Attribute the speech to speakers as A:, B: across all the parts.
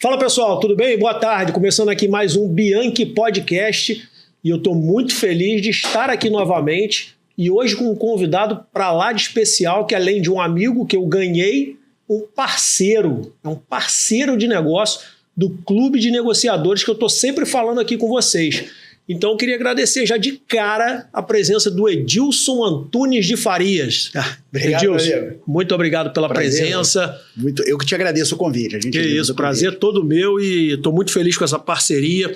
A: Fala pessoal, tudo bem? Boa tarde, começando aqui mais um Bianchi Podcast e eu estou muito feliz de estar aqui novamente e hoje com um convidado para lá de especial que além de um amigo que eu ganhei, um parceiro de negócio do Clube de Negociadores que eu estou sempre falando aqui com vocês. Então eu queria agradecer já de cara a presença do Edilson Antunes de Farias.
B: Obrigado,
A: Edilson,
B: amigo.
A: muito obrigado pela presença.
B: Eu que te agradeço o convite.
A: Que isso, prazer todo meu e estou muito feliz com essa parceria.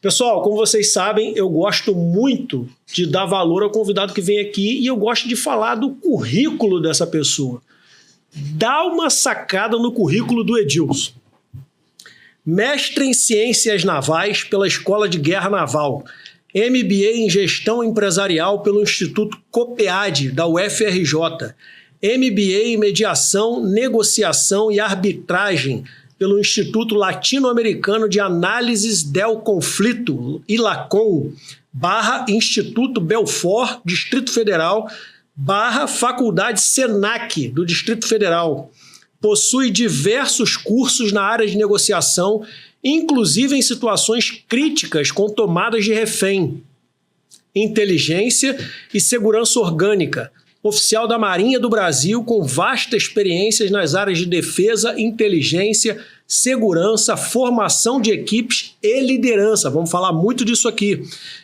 A: Pessoal, como vocês sabem, eu gosto muito de dar valor ao convidado que vem aqui e eu gosto de falar do currículo dessa pessoa. Dá uma sacada no currículo do Edilson. Mestre em Ciências Navais pela Escola de Guerra Naval, MBA em Gestão Empresarial pelo Instituto COPEAD, da UFRJ, MBA em Mediação, Negociação e Arbitragem pelo Instituto Latino-Americano de Análises del Conflito, ILACON, / Instituto Belfort, Distrito Federal, / Faculdade SENAC, do Distrito Federal. Possui diversos cursos na área de negociação, inclusive em situações críticas com tomadas de refém. Inteligência e segurança orgânica. Oficial da Marinha do Brasil com vastas experiências nas áreas de defesa, inteligência, segurança, formação de equipes e liderança. Vamos falar muito disso aqui.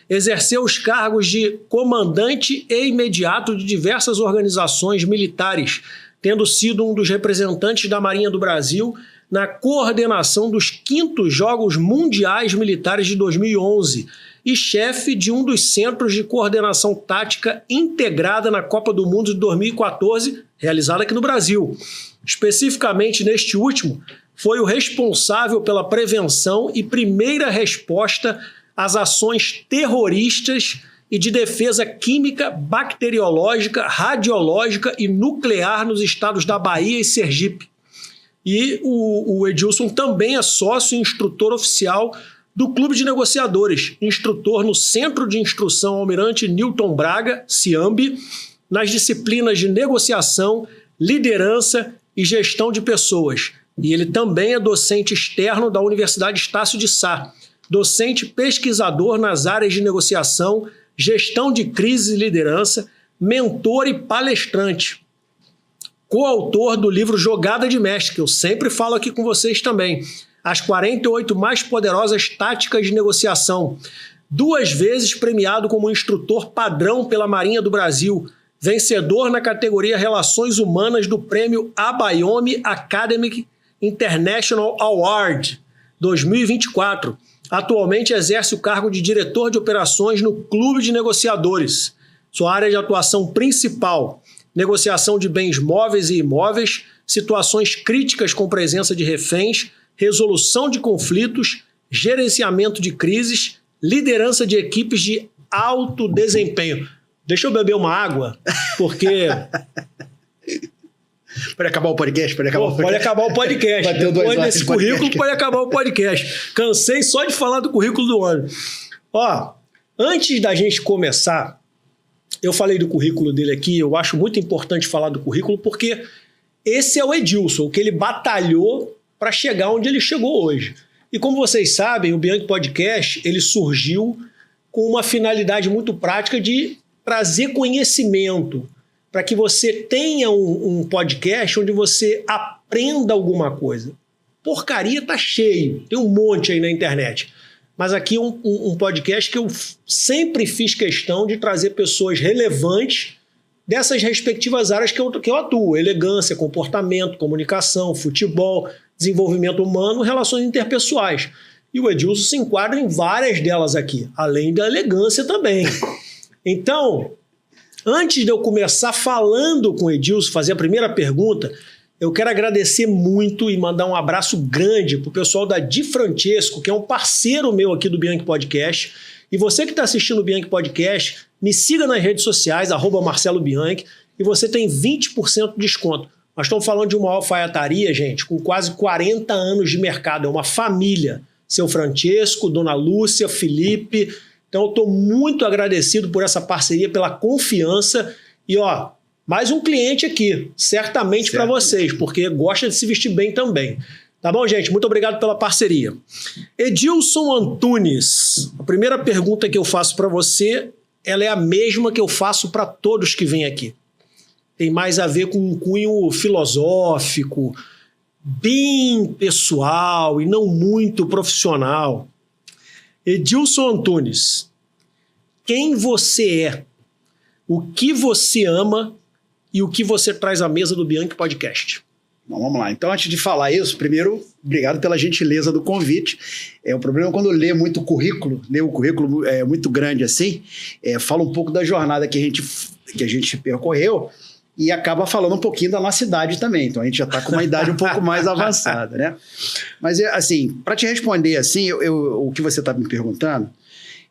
A: Exerceu os cargos de comandante e imediato de diversas organizações militares, tendo sido um dos representantes da Marinha do Brasil na coordenação dos 5º Jogos Mundiais Militares de 2011 e chefe de um dos centros de coordenação tática integrada na Copa do Mundo de 2014, realizada aqui no Brasil. Especificamente neste último, foi o responsável pela prevenção e primeira resposta às ações terroristas e de defesa química, bacteriológica, radiológica e nuclear nos estados da Bahia e Sergipe. E o Edilson também é sócio e instrutor oficial do Clube de Negociadores, instrutor no Centro de Instrução Almirante Newton Braga, CIAMB, nas disciplinas de negociação, liderança e gestão de pessoas. E ele também é docente externo da Universidade Estácio de Sá, docente pesquisador nas áreas de negociação, gestão de crise e liderança, mentor e palestrante. Coautor do livro Jogada de Mestre, que eu sempre falo aqui com vocês também. As 48 mais poderosas táticas de negociação. 2 vezes premiado como instrutor padrão pela Marinha do Brasil. Vencedor na categoria Relações Humanas do prêmio Abayomi Academic International Award 2024. Atualmente exerce o cargo de diretor de operações no Clube de Negociadores. Sua área de atuação principal: negociação de bens móveis e imóveis, situações críticas com presença de reféns, resolução de conflitos, gerenciamento de crises, liderança de equipes de alto desempenho. Deixa eu beber uma água, porque...
B: Pode acabar o podcast?
A: Pode acabar o podcast. Depois desse currículo, pode acabar o podcast. Cansei só de falar do currículo do homem. Ó, antes da gente começar, eu falei do currículo dele aqui, eu acho muito importante falar do currículo, porque esse é o Edilson, o que ele batalhou para chegar onde ele chegou hoje. E como vocês sabem, o Bianchi Podcast, ele surgiu com uma finalidade muito prática de trazer conhecimento, para que você tenha um podcast onde você aprenda alguma coisa. Porcaria tá cheio, tem um monte aí na internet. Mas aqui um podcast que eu sempre fiz questão de trazer pessoas relevantes dessas respectivas áreas que eu atuo. Elegância, comportamento, comunicação, futebol, desenvolvimento humano, relações interpessoais. E o Edilson se enquadra em várias delas aqui, além da elegância também. Então... antes de eu começar falando com o Edilson, fazer a primeira pergunta, eu quero agradecer muito e mandar um abraço grande para o pessoal da Di Francesco, que é um parceiro meu aqui do Bianchi Podcast. E você que está assistindo o Bianchi Podcast, me siga nas redes sociais, @MarceloBianchi, e você tem 20% de desconto. Nós estamos falando de uma alfaiataria, gente, com quase 40 anos de mercado. É uma família. Seu Francesco, Dona Lúcia, Felipe... Então eu estou muito agradecido por essa parceria, pela confiança e ó, mais um cliente aqui, certamente para vocês, porque gosta de se vestir bem também. Tá bom, gente? Muito obrigado pela parceria. Edilson Antunes, a primeira pergunta que eu faço para você, ela é a mesma que eu faço para todos que vêm aqui. Tem mais a ver com um cunho filosófico, bem pessoal e não muito profissional. Edilson Antunes, quem você é? O que você ama e o que você traz à mesa do Bianchi Podcast?
B: Bom, vamos lá. Então, antes de falar isso, primeiro, obrigado pela gentileza do convite. O problema é quando lê muito currículo, lê o currículo muito grande assim, fala um pouco da jornada que a gente percorreu e acaba falando um pouquinho da nossa idade também. Então, a gente já está com uma idade um pouco mais avançada, né? Mas, assim, para te responder assim, o que você está me perguntando,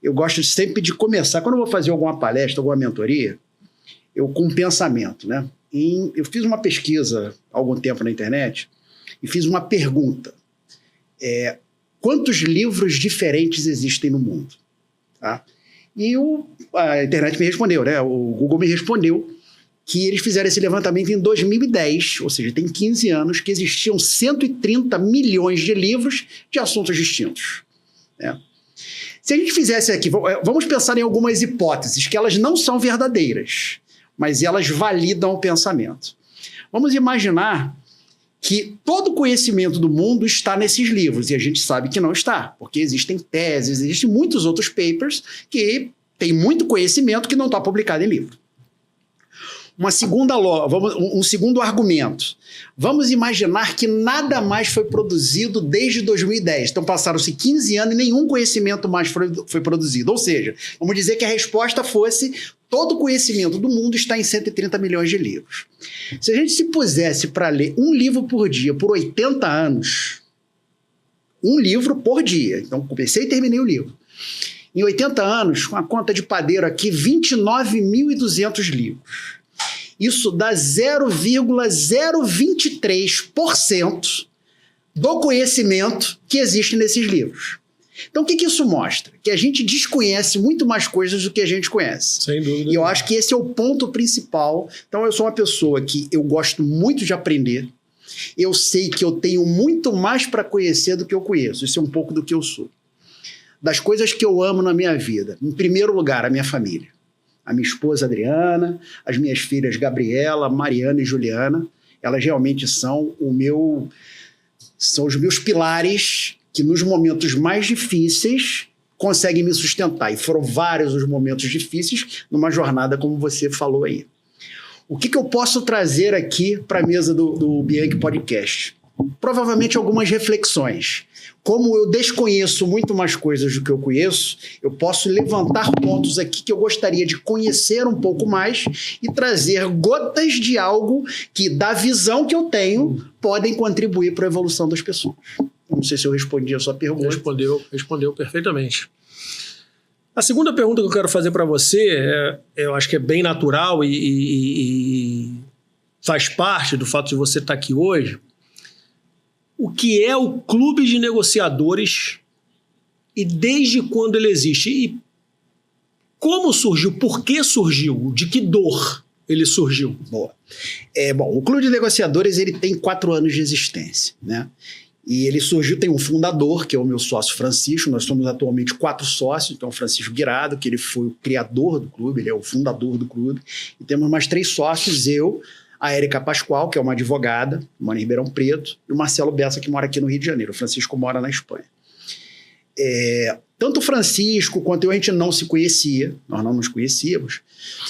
B: eu gosto sempre de começar, quando eu vou fazer alguma palestra, alguma mentoria, com um pensamento, né? Eu fiz uma pesquisa há algum tempo na internet e fiz uma pergunta. Quantos livros diferentes existem no mundo? Tá? E a internet me respondeu, né? O Google me respondeu que eles fizeram esse levantamento em 2010, ou seja, tem 15 anos, que existiam 130 milhões de livros de assuntos distintos. Né? Se a gente fizesse aqui, vamos pensar em algumas hipóteses, que elas não são verdadeiras, mas elas validam o pensamento. Vamos imaginar que todo o conhecimento do mundo está nesses livros, e a gente sabe que não está, porque existem teses, existem muitos outros papers que têm muito conhecimento que não está publicado em livro. Um segundo argumento. Vamos imaginar que nada mais foi produzido desde 2010. Então passaram-se 15 anos e nenhum conhecimento mais foi produzido. Ou seja, vamos dizer que a resposta fosse: todo o conhecimento do mundo está em 130 milhões de livros. Se a gente se pusesse para ler um livro por dia por 80 anos, um livro por dia, então comecei e terminei o livro. Em 80 anos, com a conta de padeiro aqui, 29.200 livros. Isso dá 0,023% do conhecimento que existe nesses livros. Então, o que isso mostra? Que a gente desconhece muito mais coisas do que a gente conhece.
A: Sem dúvida.
B: E eu acho que esse é o ponto principal. Então, eu sou uma pessoa que eu gosto muito de aprender. Eu sei que eu tenho muito mais para conhecer do que eu conheço. Isso é um pouco do que eu sou. Das coisas que eu amo na minha vida, em primeiro lugar, a minha família. A minha esposa Adriana, as minhas filhas Gabriela, Mariana e Juliana, elas realmente são os meus pilares que nos momentos mais difíceis conseguem me sustentar. E foram vários os momentos difíceis numa jornada como você falou aí. O que eu posso trazer aqui para a mesa do Bianchi Podcast? Provavelmente algumas reflexões. Como eu desconheço muito mais coisas do que eu conheço, eu posso levantar pontos aqui que eu gostaria de conhecer um pouco mais e trazer gotas de algo que, da visão que eu tenho, podem contribuir para a evolução das pessoas. Não sei se eu respondi a sua pergunta.
A: Respondeu perfeitamente. A segunda pergunta que eu quero fazer para você, eu acho que é bem natural e faz parte do fato de você estar aqui hoje. O que é o Clube de Negociadores e desde quando ele existe? E como surgiu? Por que surgiu? De que dor ele surgiu?
B: Boa. O Clube de Negociadores ele tem 4 anos de existência, né? E ele surgiu, tem um fundador, que é o meu sócio Francisco. Nós somos atualmente 4 sócios. Então, o Francisco Guirado, que ele foi o criador do clube, ele é o fundador do clube. E temos mais 3 sócios, eu, a Érica Pascoal, que é uma advogada, mora em Ribeirão Preto, e o Marcelo Bessa, que mora aqui no Rio de Janeiro. O Francisco mora na Espanha. Tanto o Francisco quanto eu, a gente não se conhecia, nós não nos conhecíamos,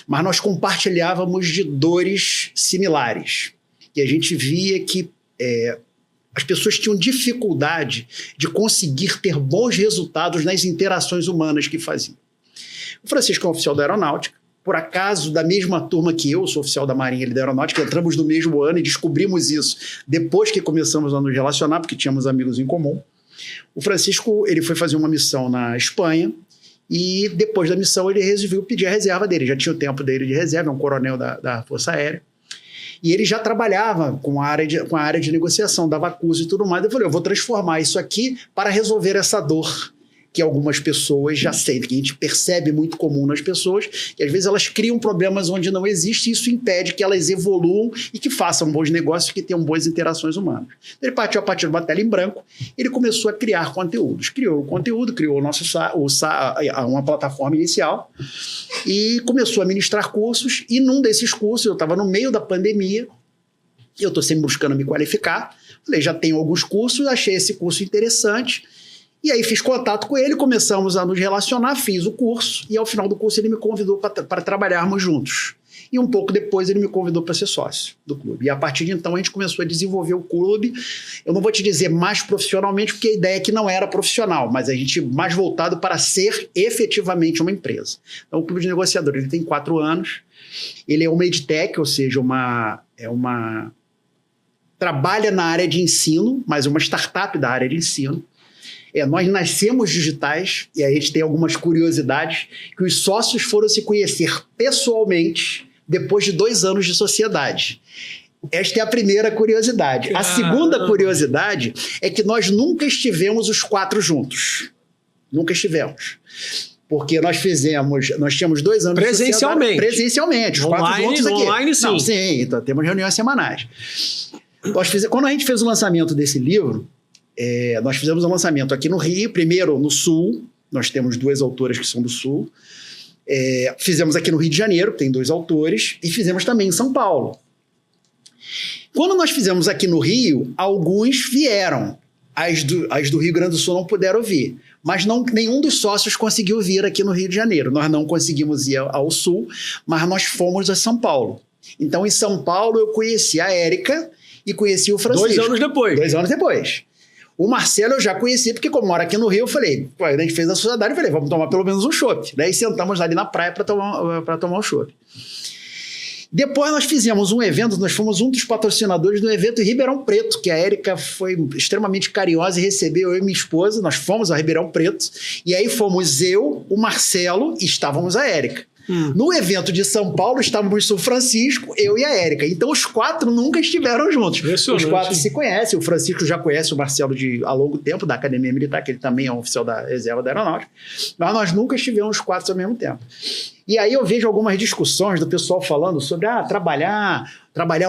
B: mas nós compartilhávamos de dores similares. E a gente via que as pessoas tinham dificuldade de conseguir ter bons resultados nas interações humanas que faziam. O Francisco é um oficial da aeronáutica, por acaso, da mesma turma que eu, sou oficial da Marinha e da Aeronáutica, entramos no mesmo ano e descobrimos isso depois que começamos a nos relacionar, porque tínhamos amigos em comum. O Francisco, ele foi fazer uma missão na Espanha e depois da missão ele resolveu pedir a reserva dele. Já tinha o tempo dele de reserva, é um coronel da Força Aérea. E ele já trabalhava com a área de negociação, dava curso e tudo mais. Eu falei, eu vou transformar isso aqui para resolver essa dor que algumas pessoas já sentem, que a gente percebe muito comum nas pessoas, que às vezes elas criam problemas onde não existe e isso impede que elas evoluam e que façam bons negócios, que tenham boas interações humanas. Ele partiu a partir de uma tela em branco, ele começou a criar conteúdos. Criou o conteúdo, criou uma plataforma inicial e começou a ministrar cursos, e num desses cursos, eu estava no meio da pandemia, eu estou sempre buscando me qualificar, falei, já tenho alguns cursos, achei esse curso interessante, e aí fiz contato com ele, começamos a nos relacionar, fiz o curso, e ao final do curso ele me convidou para trabalharmos juntos. E um pouco depois ele me convidou para ser sócio do clube. E a partir de então a gente começou a desenvolver o clube. Eu não vou te dizer mais profissionalmente, porque a ideia é que não era profissional, mas a gente mais voltado para ser efetivamente uma empresa. Então o Clube de Negociadores ele tem 4 anos, ele é uma edtech, ou seja, trabalha na área de ensino, mas uma startup da área de ensino. Nós nascemos digitais e a gente tem algumas curiosidades que os sócios foram se conhecer pessoalmente depois de 2 anos de sociedade. Esta é a primeira curiosidade. A segunda curiosidade é que nós nunca estivemos os 4 juntos. Nunca estivemos. Porque nós tínhamos 2 anos
A: presencialmente.
B: De presencialmente, os 4 juntos aqui.
A: Online, sim.
B: Não, sim, então temos reuniões semanais. Quando a gente fez o lançamento desse livro, nós fizemos um lançamento aqui no Rio, primeiro no Sul, nós temos 2 autoras que são do Sul, fizemos aqui no Rio de Janeiro, tem 2 autores, e fizemos também em São Paulo. Quando nós fizemos aqui no Rio, alguns vieram, as do Rio Grande do Sul não puderam vir, mas nenhum dos sócios conseguiu vir aqui no Rio de Janeiro. Nós não conseguimos ir ao Sul, mas nós fomos a São Paulo. Então, em São Paulo, eu conheci a Érica e conheci o Francisco.
A: 2 anos depois.
B: 2 anos depois. O Marcelo eu já conheci, porque como mora aqui no Rio, eu falei, a gente fez a sociedade, eu falei, vamos tomar pelo menos um chopp. Daí sentamos ali na praia para tomar um chopp. Depois nós fizemos um evento, nós fomos um dos patrocinadores do evento em Ribeirão Preto, que a Érica foi extremamente carinhosa e recebeu eu e minha esposa, nós fomos a Ribeirão Preto, e aí fomos eu, o Marcelo e estávamos a Érica. No evento de São Paulo, estávamos em São Francisco, eu e a Érica. Então, os 4 nunca estiveram juntos. Os 4 se conhecem. O Francisco já conhece o Marcelo há longo tempo, da Academia Militar, que ele também é um oficial da Reserva da Aeronáutica. Mas nós nunca estivemos os 4 ao mesmo tempo. E aí eu vejo algumas discussões do pessoal falando sobre trabalhar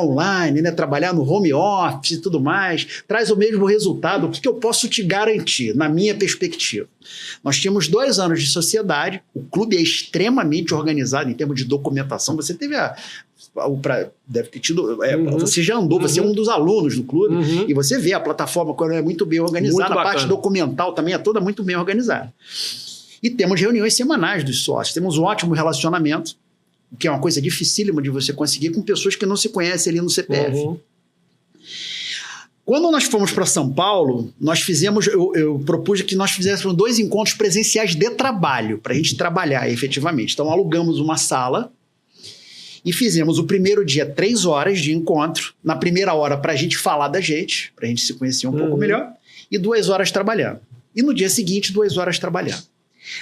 B: online, né? Trabalhar no home office e tudo mais, traz o mesmo resultado. O que eu posso te garantir, na minha perspectiva? Nós tínhamos 2 anos de sociedade, o clube é extremamente organizado em termos de documentação. Você teve deve ter tido, você já andou, você é um dos alunos do clube, e você vê a plataforma quando é muito bem organizada, a parte documental também é toda muito bem organizada. E temos reuniões semanais dos sócios, temos um ótimo relacionamento, que é uma coisa dificílima de você conseguir com pessoas que não se conhecem ali no CPF. Quando nós fomos para São Paulo, eu propus que nós fizéssemos 2 encontros presenciais de trabalho, para a gente trabalhar efetivamente. Então, alugamos uma sala e fizemos o primeiro dia 3 horas de encontro, na primeira hora para a gente falar da gente, para a gente se conhecer um pouco melhor, e 2 horas trabalhando. E no dia seguinte, 2 horas trabalhando.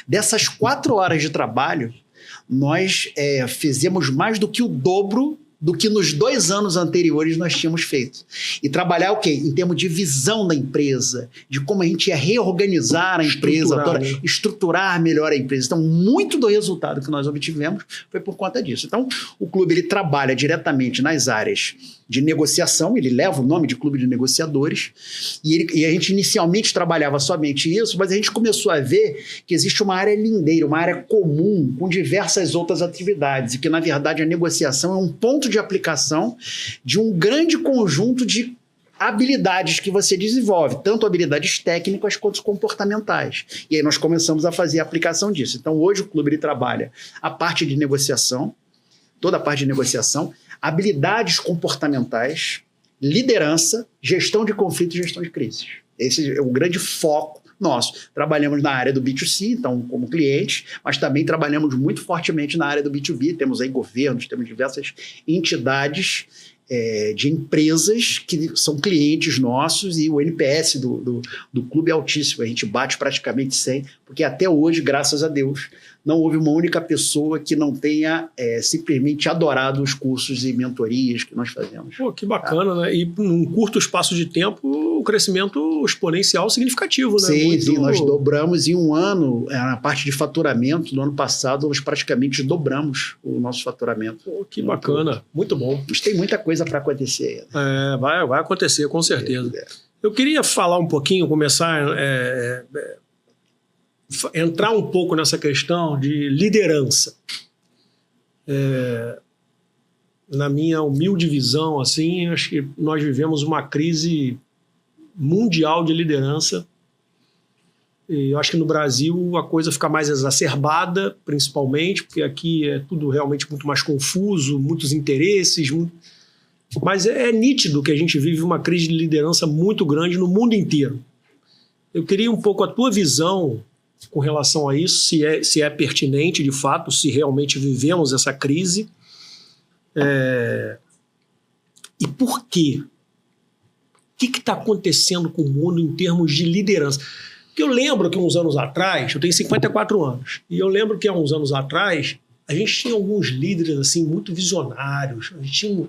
B: Dessas 4 horas de trabalho, nós fizemos mais do que o dobro do que nos 2 anos anteriores nós tínhamos feito. E trabalhar o quê? Em termos de visão da empresa, de como a gente ia reorganizar a empresa, estruturar melhor a empresa. Então, muito do resultado que nós obtivemos foi por conta disso. Então, o clube ele trabalha diretamente nas áreas de negociação, ele leva o nome de Clube de Negociadores, e a gente inicialmente trabalhava somente isso, mas a gente começou a ver que existe uma área lindeira, uma área comum, com diversas outras atividades, e que, na verdade, a negociação é um ponto de aplicação de um grande conjunto de habilidades que você desenvolve, tanto habilidades técnicas quanto comportamentais. E aí nós começamos a fazer a aplicação disso. Então, hoje o clube ele trabalha a parte de negociação, toda a parte de negociação, habilidades comportamentais, liderança, gestão de conflitos e gestão de crises. Esse é o grande foco nosso. Trabalhamos na área do B2C, então como cliente, mas também trabalhamos muito fortemente na área do B2B. Temos aí governos, temos diversas entidades de empresas que são clientes nossos, e o NPS do clube é altíssimo. A gente bate praticamente 100, porque até hoje, graças a Deus, não houve uma única pessoa que não tenha simplesmente adorado os cursos e mentorias que nós fazemos.
A: Pô, que bacana, né? E num curto espaço de tempo, o crescimento exponencial significativo, né?
B: Sim, nós dobramos em um ano, na parte de faturamento, no ano passado, nós praticamente dobramos o nosso faturamento.
A: Pô, que bacana, muito bom.
B: Mas tem muita coisa para acontecer ainda.
A: Vai acontecer, com certeza. Eu queria falar um pouquinho, começar entrar um pouco nessa questão de liderança. Na minha humilde visão, assim, acho que nós vivemos uma crise mundial de liderança. E eu acho que no Brasil a coisa fica mais exacerbada, principalmente, porque aqui é tudo realmente muito mais confuso, muitos interesses. Mas é nítido que a gente vive uma crise de liderança muito grande no mundo inteiro. Eu queria um pouco a tua visão com relação a isso, se é pertinente de fato, se realmente vivemos essa crise. E por quê? O que está acontecendo com o mundo em termos de liderança? Porque eu lembro que uns anos atrás, eu tenho 54 anos, e eu lembro que há uns anos atrás, a gente tinha alguns líderes assim, muito visionários, a gente tinha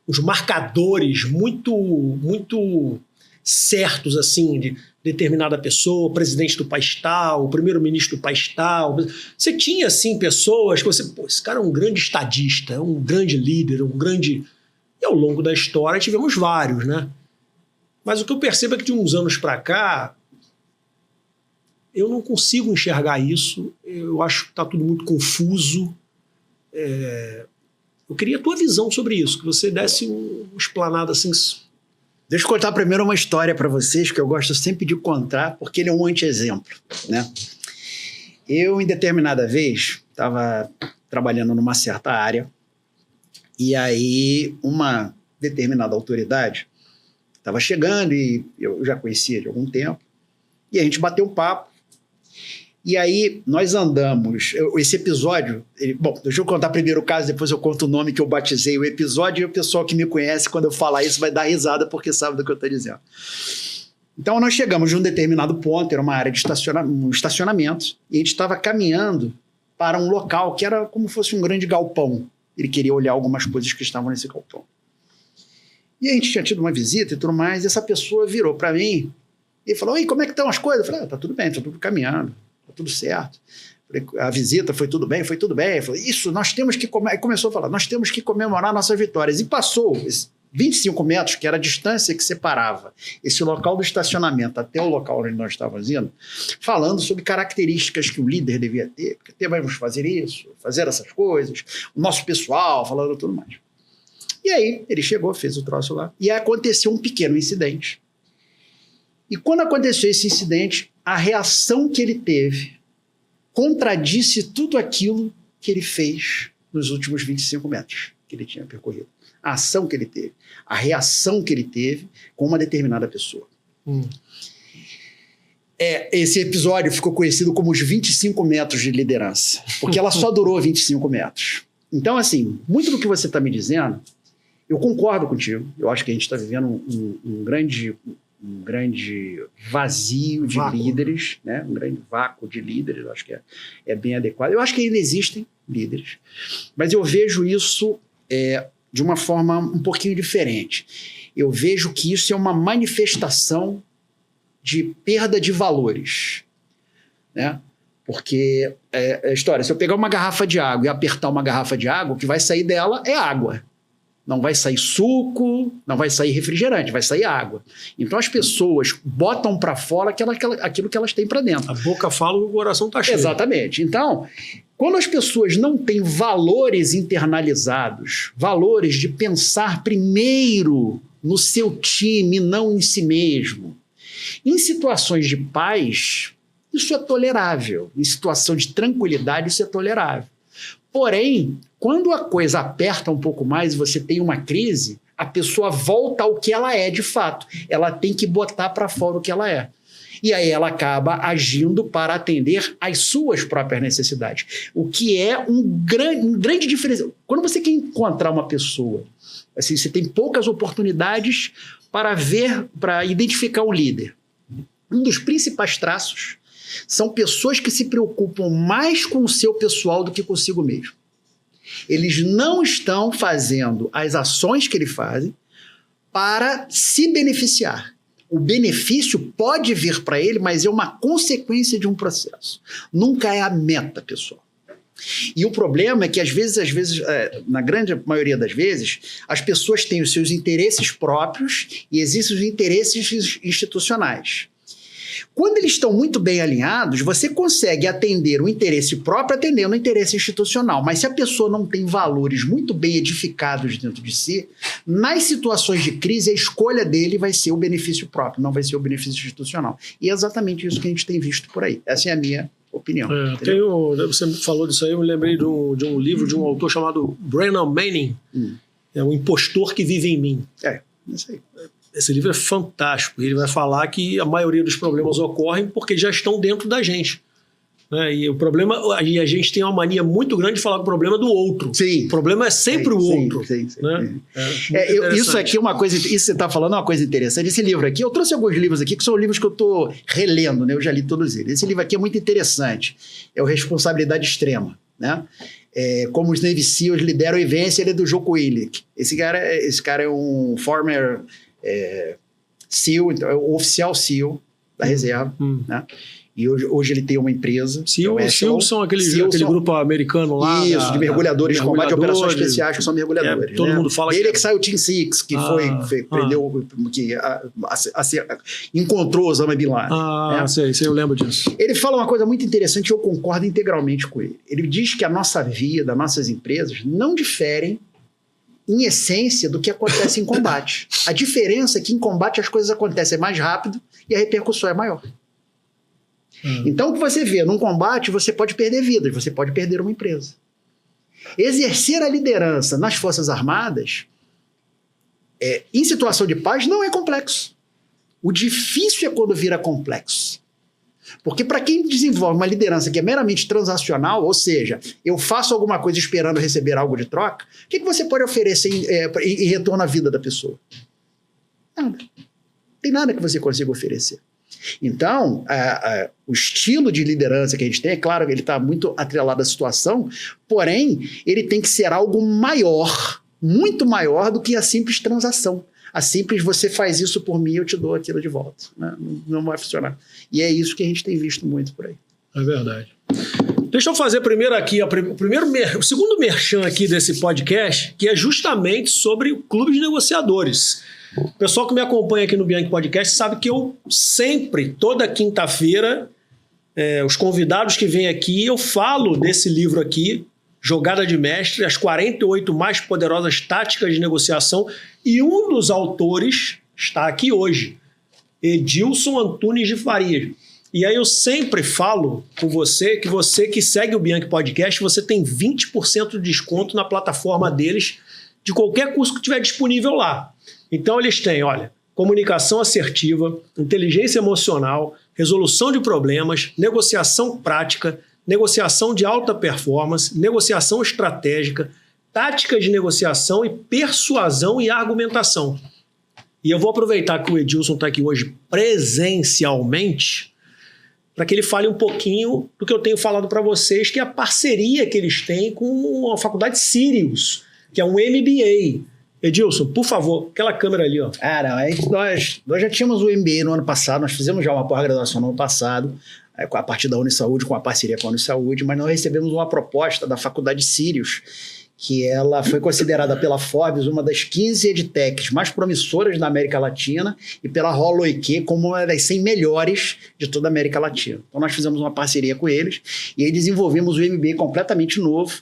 A: uns marcadores muito certos assim, de determinada pessoa, o presidente do país tal, o primeiro-ministro do país tal. Você tinha, assim, pessoas que você... Pô, esse cara é um grande estadista, é um grande líder, um grande... E ao longo da história tivemos vários, né? Mas o que eu percebo é que de uns anos para cá, eu não consigo enxergar isso. Eu acho que está tudo muito confuso. Eu queria a tua visão sobre isso, que você desse uma explanada assim...
B: Deixa eu contar primeiro uma história para vocês, que eu gosto sempre de contar, porque ele é um anti-exemplo, né? Eu, em determinada vez, estava trabalhando numa certa área, e aí uma determinada autoridade estava chegando, e eu já conhecia de algum tempo, e a gente bateu um papo, e aí nós andamos, esse episódio, bom, deixa eu contar primeiro o caso, depois eu conto o nome que eu batizei o episódio, e o pessoal que me conhece, quando eu falar isso, vai dar risada, porque sabe do que eu estou dizendo. Então nós chegamos de um determinado ponto, era uma área de um estacionamento, e a gente estava caminhando para um local que era como se fosse um grande galpão. Ele queria olhar algumas coisas que estavam nesse galpão. E a gente tinha tido uma visita e tudo mais, e essa pessoa virou para mim e falou: "Oi, como é que estão as coisas?" Eu falei: "Tá tudo bem, tá tudo caminhando. Tudo certo. A visita foi tudo bem, foi tudo bem." Falei: "Isso, nós temos que comemorar." Aí começou a falar: "Nós temos que comemorar nossas vitórias." E passou 25 metros, que era a distância que separava esse local do estacionamento até o local onde nós estávamos indo, falando sobre características que o líder devia ter, porque devemos fazer isso, fazer essas coisas, o nosso pessoal, falando tudo mais. E aí ele chegou, fez o troço lá, e aconteceu um pequeno incidente. E quando aconteceu esse incidente, a reação que ele teve contradisse tudo aquilo que ele fez nos últimos 25 metros que ele tinha percorrido. A ação que ele teve, a reação que ele teve com uma determinada pessoa. Esse episódio ficou conhecido como os 25 metros de liderança, porque ela só durou 25 metros. Então, assim, muito do que você está me dizendo, eu concordo contigo. Eu acho que a gente está vivendo um grande vazio de líderes, né? Um grande vácuo de líderes, eu acho que é bem adequado. Eu acho que ainda existem líderes, mas eu vejo isso de uma forma um pouquinho diferente. Eu vejo que isso é uma manifestação de perda de valores, né? Porque a história, se eu pegar uma garrafa de água e apertar uma garrafa de água, o que vai sair dela é água. Não vai sair suco, não vai sair refrigerante, vai sair água. Então as pessoas botam para fora aquilo que elas têm para dentro.
A: A boca fala e o coração está cheio.
B: Exatamente. Então, quando as pessoas não têm valores internalizados, valores de pensar primeiro no seu time, não em si mesmo, em situações de paz, isso é tolerável. Em situação de tranquilidade, isso é tolerável. Porém, quando a coisa aperta um pouco mais e você tem uma crise, a pessoa volta ao que ela é de fato. Ela tem que botar para fora o que ela é. E aí ela acaba agindo para atender às suas próprias necessidades. O que é um grande diferencial. Quando você quer encontrar uma pessoa Assim, você tem poucas oportunidades para identificar um líder. Um dos principais traços são pessoas que se preocupam mais com o seu pessoal do que consigo mesmo. Eles não estão fazendo as ações que eles fazem para se beneficiar. O benefício pode vir para ele, mas é uma consequência de um processo. Nunca é a meta, pessoal. E o problema é que, às vezes, na grande maioria das vezes, as pessoas têm os seus interesses próprios e existem os interesses institucionais. Quando eles estão muito bem alinhados, você consegue atender o interesse próprio atendendo o interesse institucional. Mas se a pessoa não tem valores muito bem edificados dentro de si, nas situações de crise, a escolha dele vai ser o benefício próprio, não vai ser o benefício institucional. E é exatamente isso que a gente tem visto por aí. Essa é a minha opinião.
A: Você me falou disso aí, eu me lembrei de um livro de um autor chamado Brennan Manning. É um impostor que vive em mim.
B: Isso aí.
A: Esse livro é fantástico. Ele vai falar que a maioria dos problemas ocorrem porque já estão dentro da gente. Né? E o problema, e a gente tem uma mania muito grande de falar que o problema é do outro.
B: Sim.
A: O problema é sempre o outro.
B: Sim.
A: Né?
B: Isso aqui é uma coisa, isso que você está falando é uma coisa interessante. Esse livro aqui, eu trouxe alguns livros aqui que são livros que eu estou relendo, né? Eu já li todos eles. Esse livro aqui é muito interessante. É o Responsabilidade Extrema, né? Como os Navy SEALs lideram e vencem, ele é do Jocko Willink. Esse cara é um former SEAL, então, é o oficial SEAL da reserva, né? E hoje ele tem uma empresa.
A: SEAL são aquele grupo americano lá.
B: Isso, de mergulhadores de combate de operações especiais, que são mergulhadores.
A: Todo mundo fala
B: ele que saiu o Team Six, que prendeu, que encontrou Osama Bin Laden.
A: Sei, eu lembro disso.
B: Ele fala uma coisa muito interessante e eu concordo integralmente com ele. Ele diz que a nossa vida, nossas empresas, não diferem em essência do que acontece em combate. A diferença é que em combate as coisas acontecem mais rápido e a repercussão é maior. Então, o que você vê num combate, você pode perder vidas, você pode perder uma empresa. Exercer a liderança nas Forças Armadas, em situação de paz, não é complexo. O difícil é quando vira complexo. Porque para quem desenvolve uma liderança que é meramente transacional, ou seja, eu faço alguma coisa esperando receber algo de troca, o que você pode oferecer em retorno à vida da pessoa? Nada. Não tem nada que você consiga oferecer. Então, o estilo de liderança que a gente tem, é claro que ele está muito atrelado à situação, porém, ele tem que ser algo maior, muito maior do que a simples transação. A simples, você faz isso por mim, eu te dou aquilo de volta. Né? Não vai funcionar. E é isso que a gente tem visto muito por aí.
A: É verdade. Deixa eu fazer primeiro aqui, o segundo merchan aqui desse podcast, que é justamente sobre o Clube de Negociadores. O pessoal que me acompanha aqui no Bianchi Podcast sabe que eu sempre, toda quinta-feira, os convidados que vêm aqui, eu falo desse livro aqui, Jogada de Mestre, as 48 mais poderosas táticas de negociação, e um dos autores está aqui hoje, Edilson Antunes de Farias. E aí eu sempre falo com você que segue o Bianchi Podcast, você tem 20% de desconto na plataforma deles, de qualquer curso que estiver disponível lá. Então eles têm, olha, comunicação assertiva, inteligência emocional, resolução de problemas, negociação prática, negociação de alta performance, negociação estratégica, táticas de negociação e persuasão e argumentação. E eu vou aproveitar que o Edilson está aqui hoje presencialmente para que ele fale um pouquinho do que eu tenho falado para vocês, que é a parceria que eles têm com a Faculdade Sirius, que é um MBA. Edilson, por favor, aquela câmera ali, ó.
B: Nós já tínhamos o MBA no ano passado, nós fizemos já uma pós-graduação no ano passado, a partir da Unisaúde, com a parceria com a Unisaúde, mas nós recebemos uma proposta da Faculdade Sirius, que ela foi considerada pela Forbes uma das 15 edtechs mais promissoras da América Latina e pela HoloIQ como uma das 100 melhores de toda a América Latina. Então nós fizemos uma parceria com eles e aí desenvolvemos o MBA completamente novo,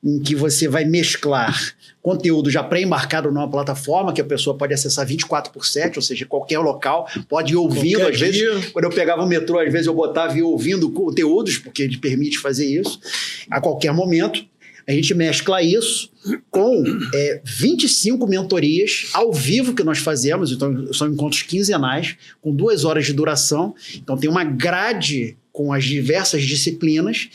B: em que você vai mesclar conteúdo já pré-embarcado numa plataforma que a pessoa pode acessar 24/7, ou seja, qualquer local, pode ir ouvindo. Às vezes, quando eu pegava o metrô, às vezes eu botava e ia ouvindo conteúdos, porque ele permite fazer isso a qualquer momento. A gente mescla isso com 25 mentorias ao vivo que nós fazemos, então são encontros quinzenais, com 2 horas de duração. Então tem uma grade com as diversas disciplinas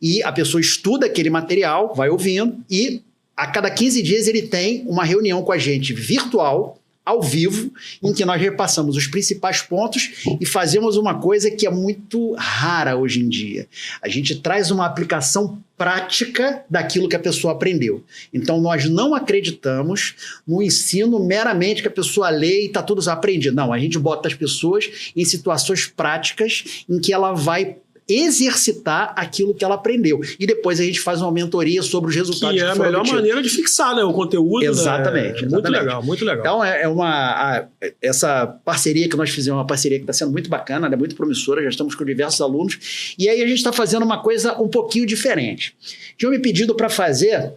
B: e a pessoa estuda aquele material, vai ouvindo e a cada 15 dias ele tem uma reunião com a gente virtual, ao vivo, em que nós repassamos os principais pontos e fazemos uma coisa que é muito rara hoje em dia. A gente traz uma aplicação prática daquilo que a pessoa aprendeu. Então, nós não acreditamos no ensino meramente que a pessoa lê e está tudo aprendido. Não, a gente bota as pessoas em situações práticas em que ela vai exercitar aquilo que ela aprendeu. E depois a gente faz uma mentoria sobre os resultados.
A: Que é a melhor maneira de fixar, né, o conteúdo.
B: Exatamente.
A: Né? Muito legal, muito legal.
B: Então, essa parceria que nós fizemos, uma parceria que está sendo muito bacana, é muito promissora, já estamos com diversos alunos, e aí a gente está fazendo uma coisa um pouquinho diferente. Tinham me pedido para fazer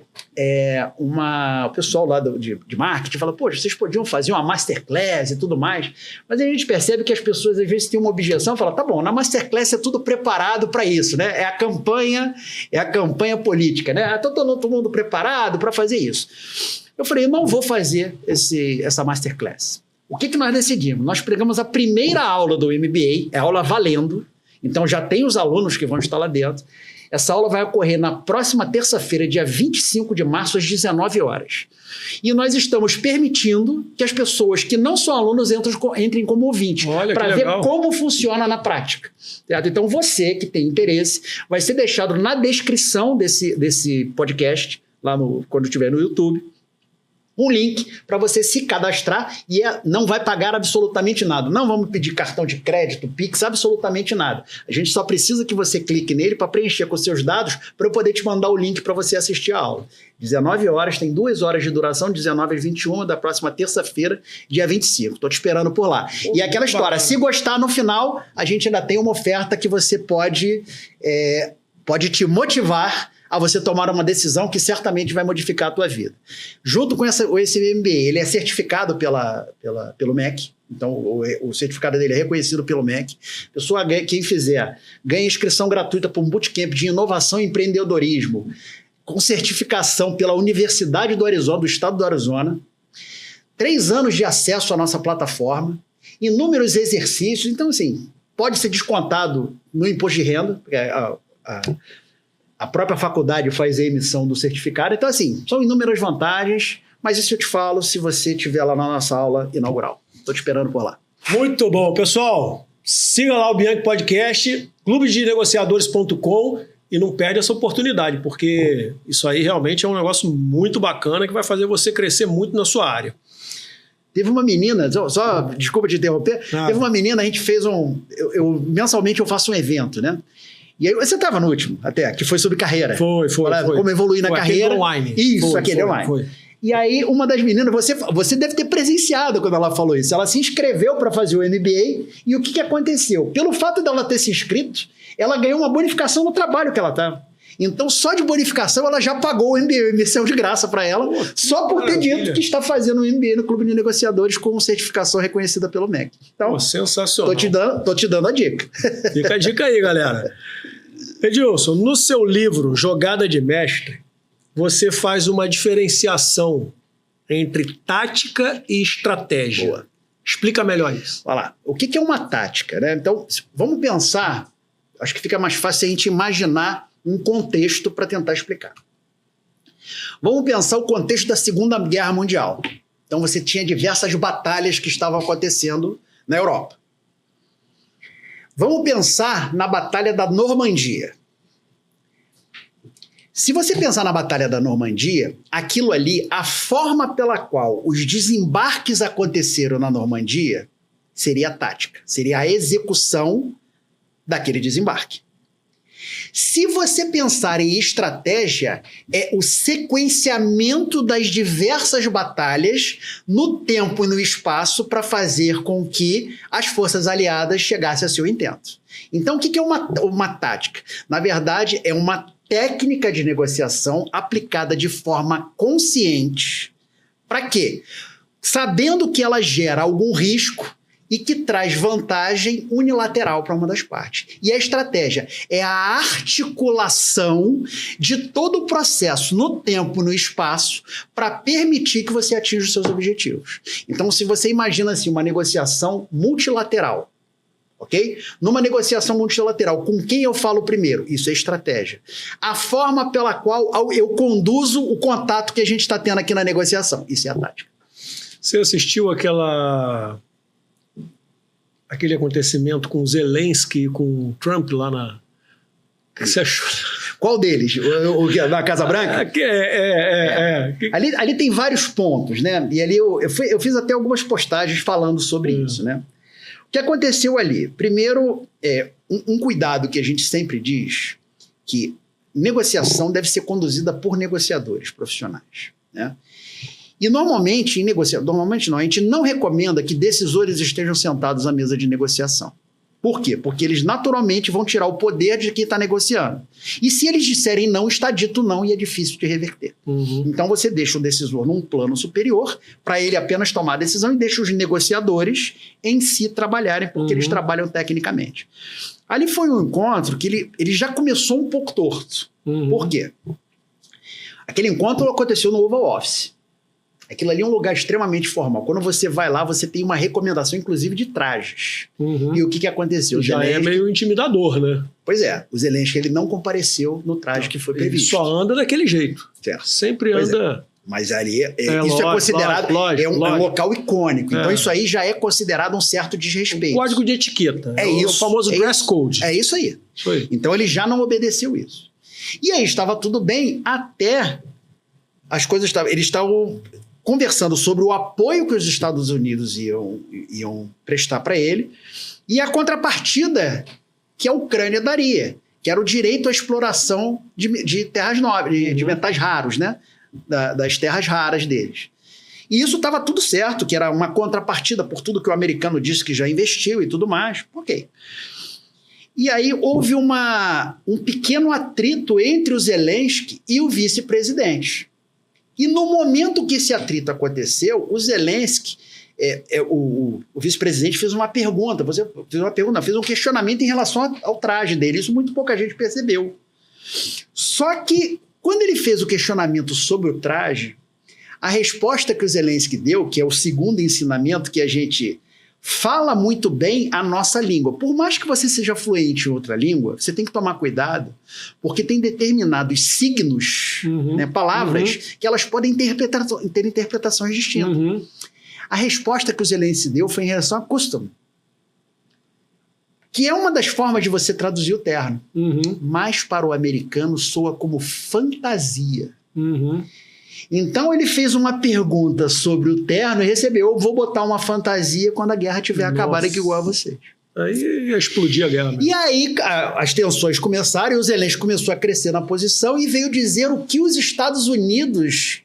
B: o pessoal lá de marketing fala, poxa, vocês podiam fazer uma masterclass e tudo mais, mas a gente percebe que as pessoas às vezes têm uma objeção e falam, tá bom, na masterclass é tudo preparado para isso, né? É a campanha política, né? Então todo mundo preparado para fazer isso. Eu falei, eu não vou fazer essa masterclass. O que nós decidimos? Nós pegamos a primeira aula do MBA, é aula valendo, então já tem os alunos que vão estar lá dentro. Essa aula vai ocorrer na próxima terça-feira, dia 25 de março, às 19 horas. E nós estamos permitindo que as pessoas que não são alunos entrem como ouvintes, para ver como funciona na prática. Certo? Então, você que tem interesse, vai ser deixado na descrição desse podcast, quando estiver no YouTube, um link para você se cadastrar e não vai pagar absolutamente nada. Não vamos pedir cartão de crédito, Pix, absolutamente nada. A gente só precisa que você clique nele para preencher com seus dados para eu poder te mandar o link para você assistir a aula. 19 horas, tem 2 horas de duração, 19 às 21 da próxima terça-feira, dia 25. Estou te esperando por lá. E aquela história, se gostar no final, a gente ainda tem uma oferta que você pode te motivar a você tomar uma decisão que certamente vai modificar a tua vida. Junto com esse MBA, ele é certificado pelo MEC, então o certificado dele é reconhecido pelo MEC. Pessoa, quem fizer, ganha inscrição gratuita para um bootcamp de inovação e empreendedorismo, com certificação pela Universidade do Arizona, do estado do Arizona, 3 anos de acesso à nossa plataforma, inúmeros exercícios, então assim, pode ser descontado no imposto de renda, porque a própria faculdade faz a emissão do certificado. Então, assim, são inúmeras vantagens, mas isso eu te falo se você estiver lá na nossa aula inaugural. Estou te esperando por lá.
A: Muito bom. Pessoal, siga lá o Bianchi Podcast, clubedenegociadores.com e não perde essa oportunidade, porque isso aí realmente é um negócio muito bacana que vai fazer você crescer muito na sua área.
B: Teve uma menina, desculpa te interromper, teve uma menina, a gente fez mensalmente eu faço um evento, né? E aí você estava no último, até, que foi sobre carreira.
A: Foi.
B: Como evoluir na carreira.
A: Aquele online.
B: Isso, aquele online. Foi. E aí, uma das meninas, você deve ter presenciado quando ela falou isso. Ela se inscreveu para fazer o MBA e o que aconteceu? Pelo fato dela ter se inscrito, ela ganhou uma bonificação no trabalho que ela estava. Então, só de bonificação, ela já pagou o MBA. O MBA saiu de graça para ela, só por ter dito que está fazendo o MBA no Clube de Negociadores com certificação reconhecida pelo MEC. Então,
A: sensacional.
B: Tô te dando a dica.
A: Fica a dica aí, galera. Edilson, no seu livro Jogada de Mestre, você faz uma diferenciação entre tática e estratégia.
B: Boa.
A: Explica melhor isso.
B: Olha lá. O que é uma tática, né? Então, vamos pensar, acho que fica mais fácil a gente imaginar um contexto para tentar explicar. Vamos pensar o contexto da Segunda Guerra Mundial. Então, você tinha diversas batalhas que estavam acontecendo na Europa. Vamos pensar na Batalha da Normandia. Se você pensar na Batalha da Normandia, aquilo ali, a forma pela qual os desembarques aconteceram na Normandia, seria a tática, seria a execução daquele desembarque. Se você pensar em estratégia, é o sequenciamento das diversas batalhas no tempo e no espaço para fazer com que as forças aliadas chegassem a seu intento. Então, o que é uma tática? Na verdade, é uma técnica de negociação aplicada de forma consciente. Para quê? Sabendo que ela gera algum risco e que traz vantagem unilateral para uma das partes. E a estratégia é a articulação de todo o processo no tempo e no espaço para permitir que você atinja os seus objetivos. Então, se você imagina assim, uma negociação multilateral, Ok? Numa negociação multilateral, com quem eu falo primeiro? Isso é estratégia. A forma pela qual eu conduzo o contato que a gente está tendo aqui na negociação. Isso é a tática.
A: Você assistiu aquele acontecimento com Zelensky e com Trump lá na... O que você achou?
B: Qual deles? O da Casa Branca? Ali tem vários pontos, né? E ali eu fiz até algumas postagens falando sobre isso, né? O que aconteceu ali? Primeiro, um cuidado que a gente sempre diz, que negociação deve ser conduzida por negociadores profissionais, né? E normalmente não, a gente não recomenda que decisores estejam sentados à mesa de negociação. Por quê? Porque eles naturalmente vão tirar o poder de quem está negociando. E se eles disserem não, está dito não e é difícil de reverter. Então você deixa o decisor num plano superior para ele apenas tomar a decisão e deixa os negociadores em si trabalharem, porque eles trabalham tecnicamente. Ali foi um encontro que ele já começou um pouco torto. Por quê? Aquele encontro aconteceu no Oval Office. Aquilo ali é um lugar extremamente formal. Quando você vai lá, você tem uma recomendação, inclusive, de trajes. E o que aconteceu?
A: Já é meio intimidador, né?
B: Pois é. O Zelensky ele não compareceu no traje que foi previsto.
A: Ele só anda daquele jeito.
B: Certo.
A: Sempre anda...
B: Mas ali, isso é considerado um local icônico. Então isso aí já é considerado um certo desrespeito.
A: Um código de etiqueta.
B: O
A: famoso dress code.
B: É isso aí. Então ele já não obedeceu isso. E aí estava tudo bem até as coisas estavam... Eles estavam conversando sobre o apoio que os Estados Unidos iam prestar para ele e a contrapartida que a Ucrânia daria, que era o direito à exploração de terras nobres, de metais raros, né? Das terras raras deles. E isso estava tudo certo, que era uma contrapartida por tudo que o americano disse que já investiu e tudo mais. Ok. E aí houve um pequeno atrito entre o Zelensky e o vice-presidente. E no momento que esse atrito aconteceu, o Zelensky, o vice-presidente fez uma pergunta, fez um questionamento em relação ao traje dele. Isso muito pouca gente percebeu. Só que, quando ele fez o questionamento sobre o traje, a resposta que o Zelensky deu, que é o segundo ensinamento que a gente fala muito bem a nossa língua. Por mais que você seja fluente em outra língua, você tem que tomar cuidado, porque tem determinados signos, né, palavras, que elas podem ter interpretações distintas. A resposta que o Zelensky deu foi em relação a custom, que é uma das formas de você traduzir o terno. Mas para o americano soa como fantasia. Então ele fez uma pergunta sobre o terno e recebeu: eu vou botar uma fantasia quando a guerra tiver acabado aqui igual a vocês.
A: Aí ia explodir a guerra. Né?
B: E aí as tensões começaram e o Zelensky começou a crescer na posição e veio dizer o que os Estados Unidos,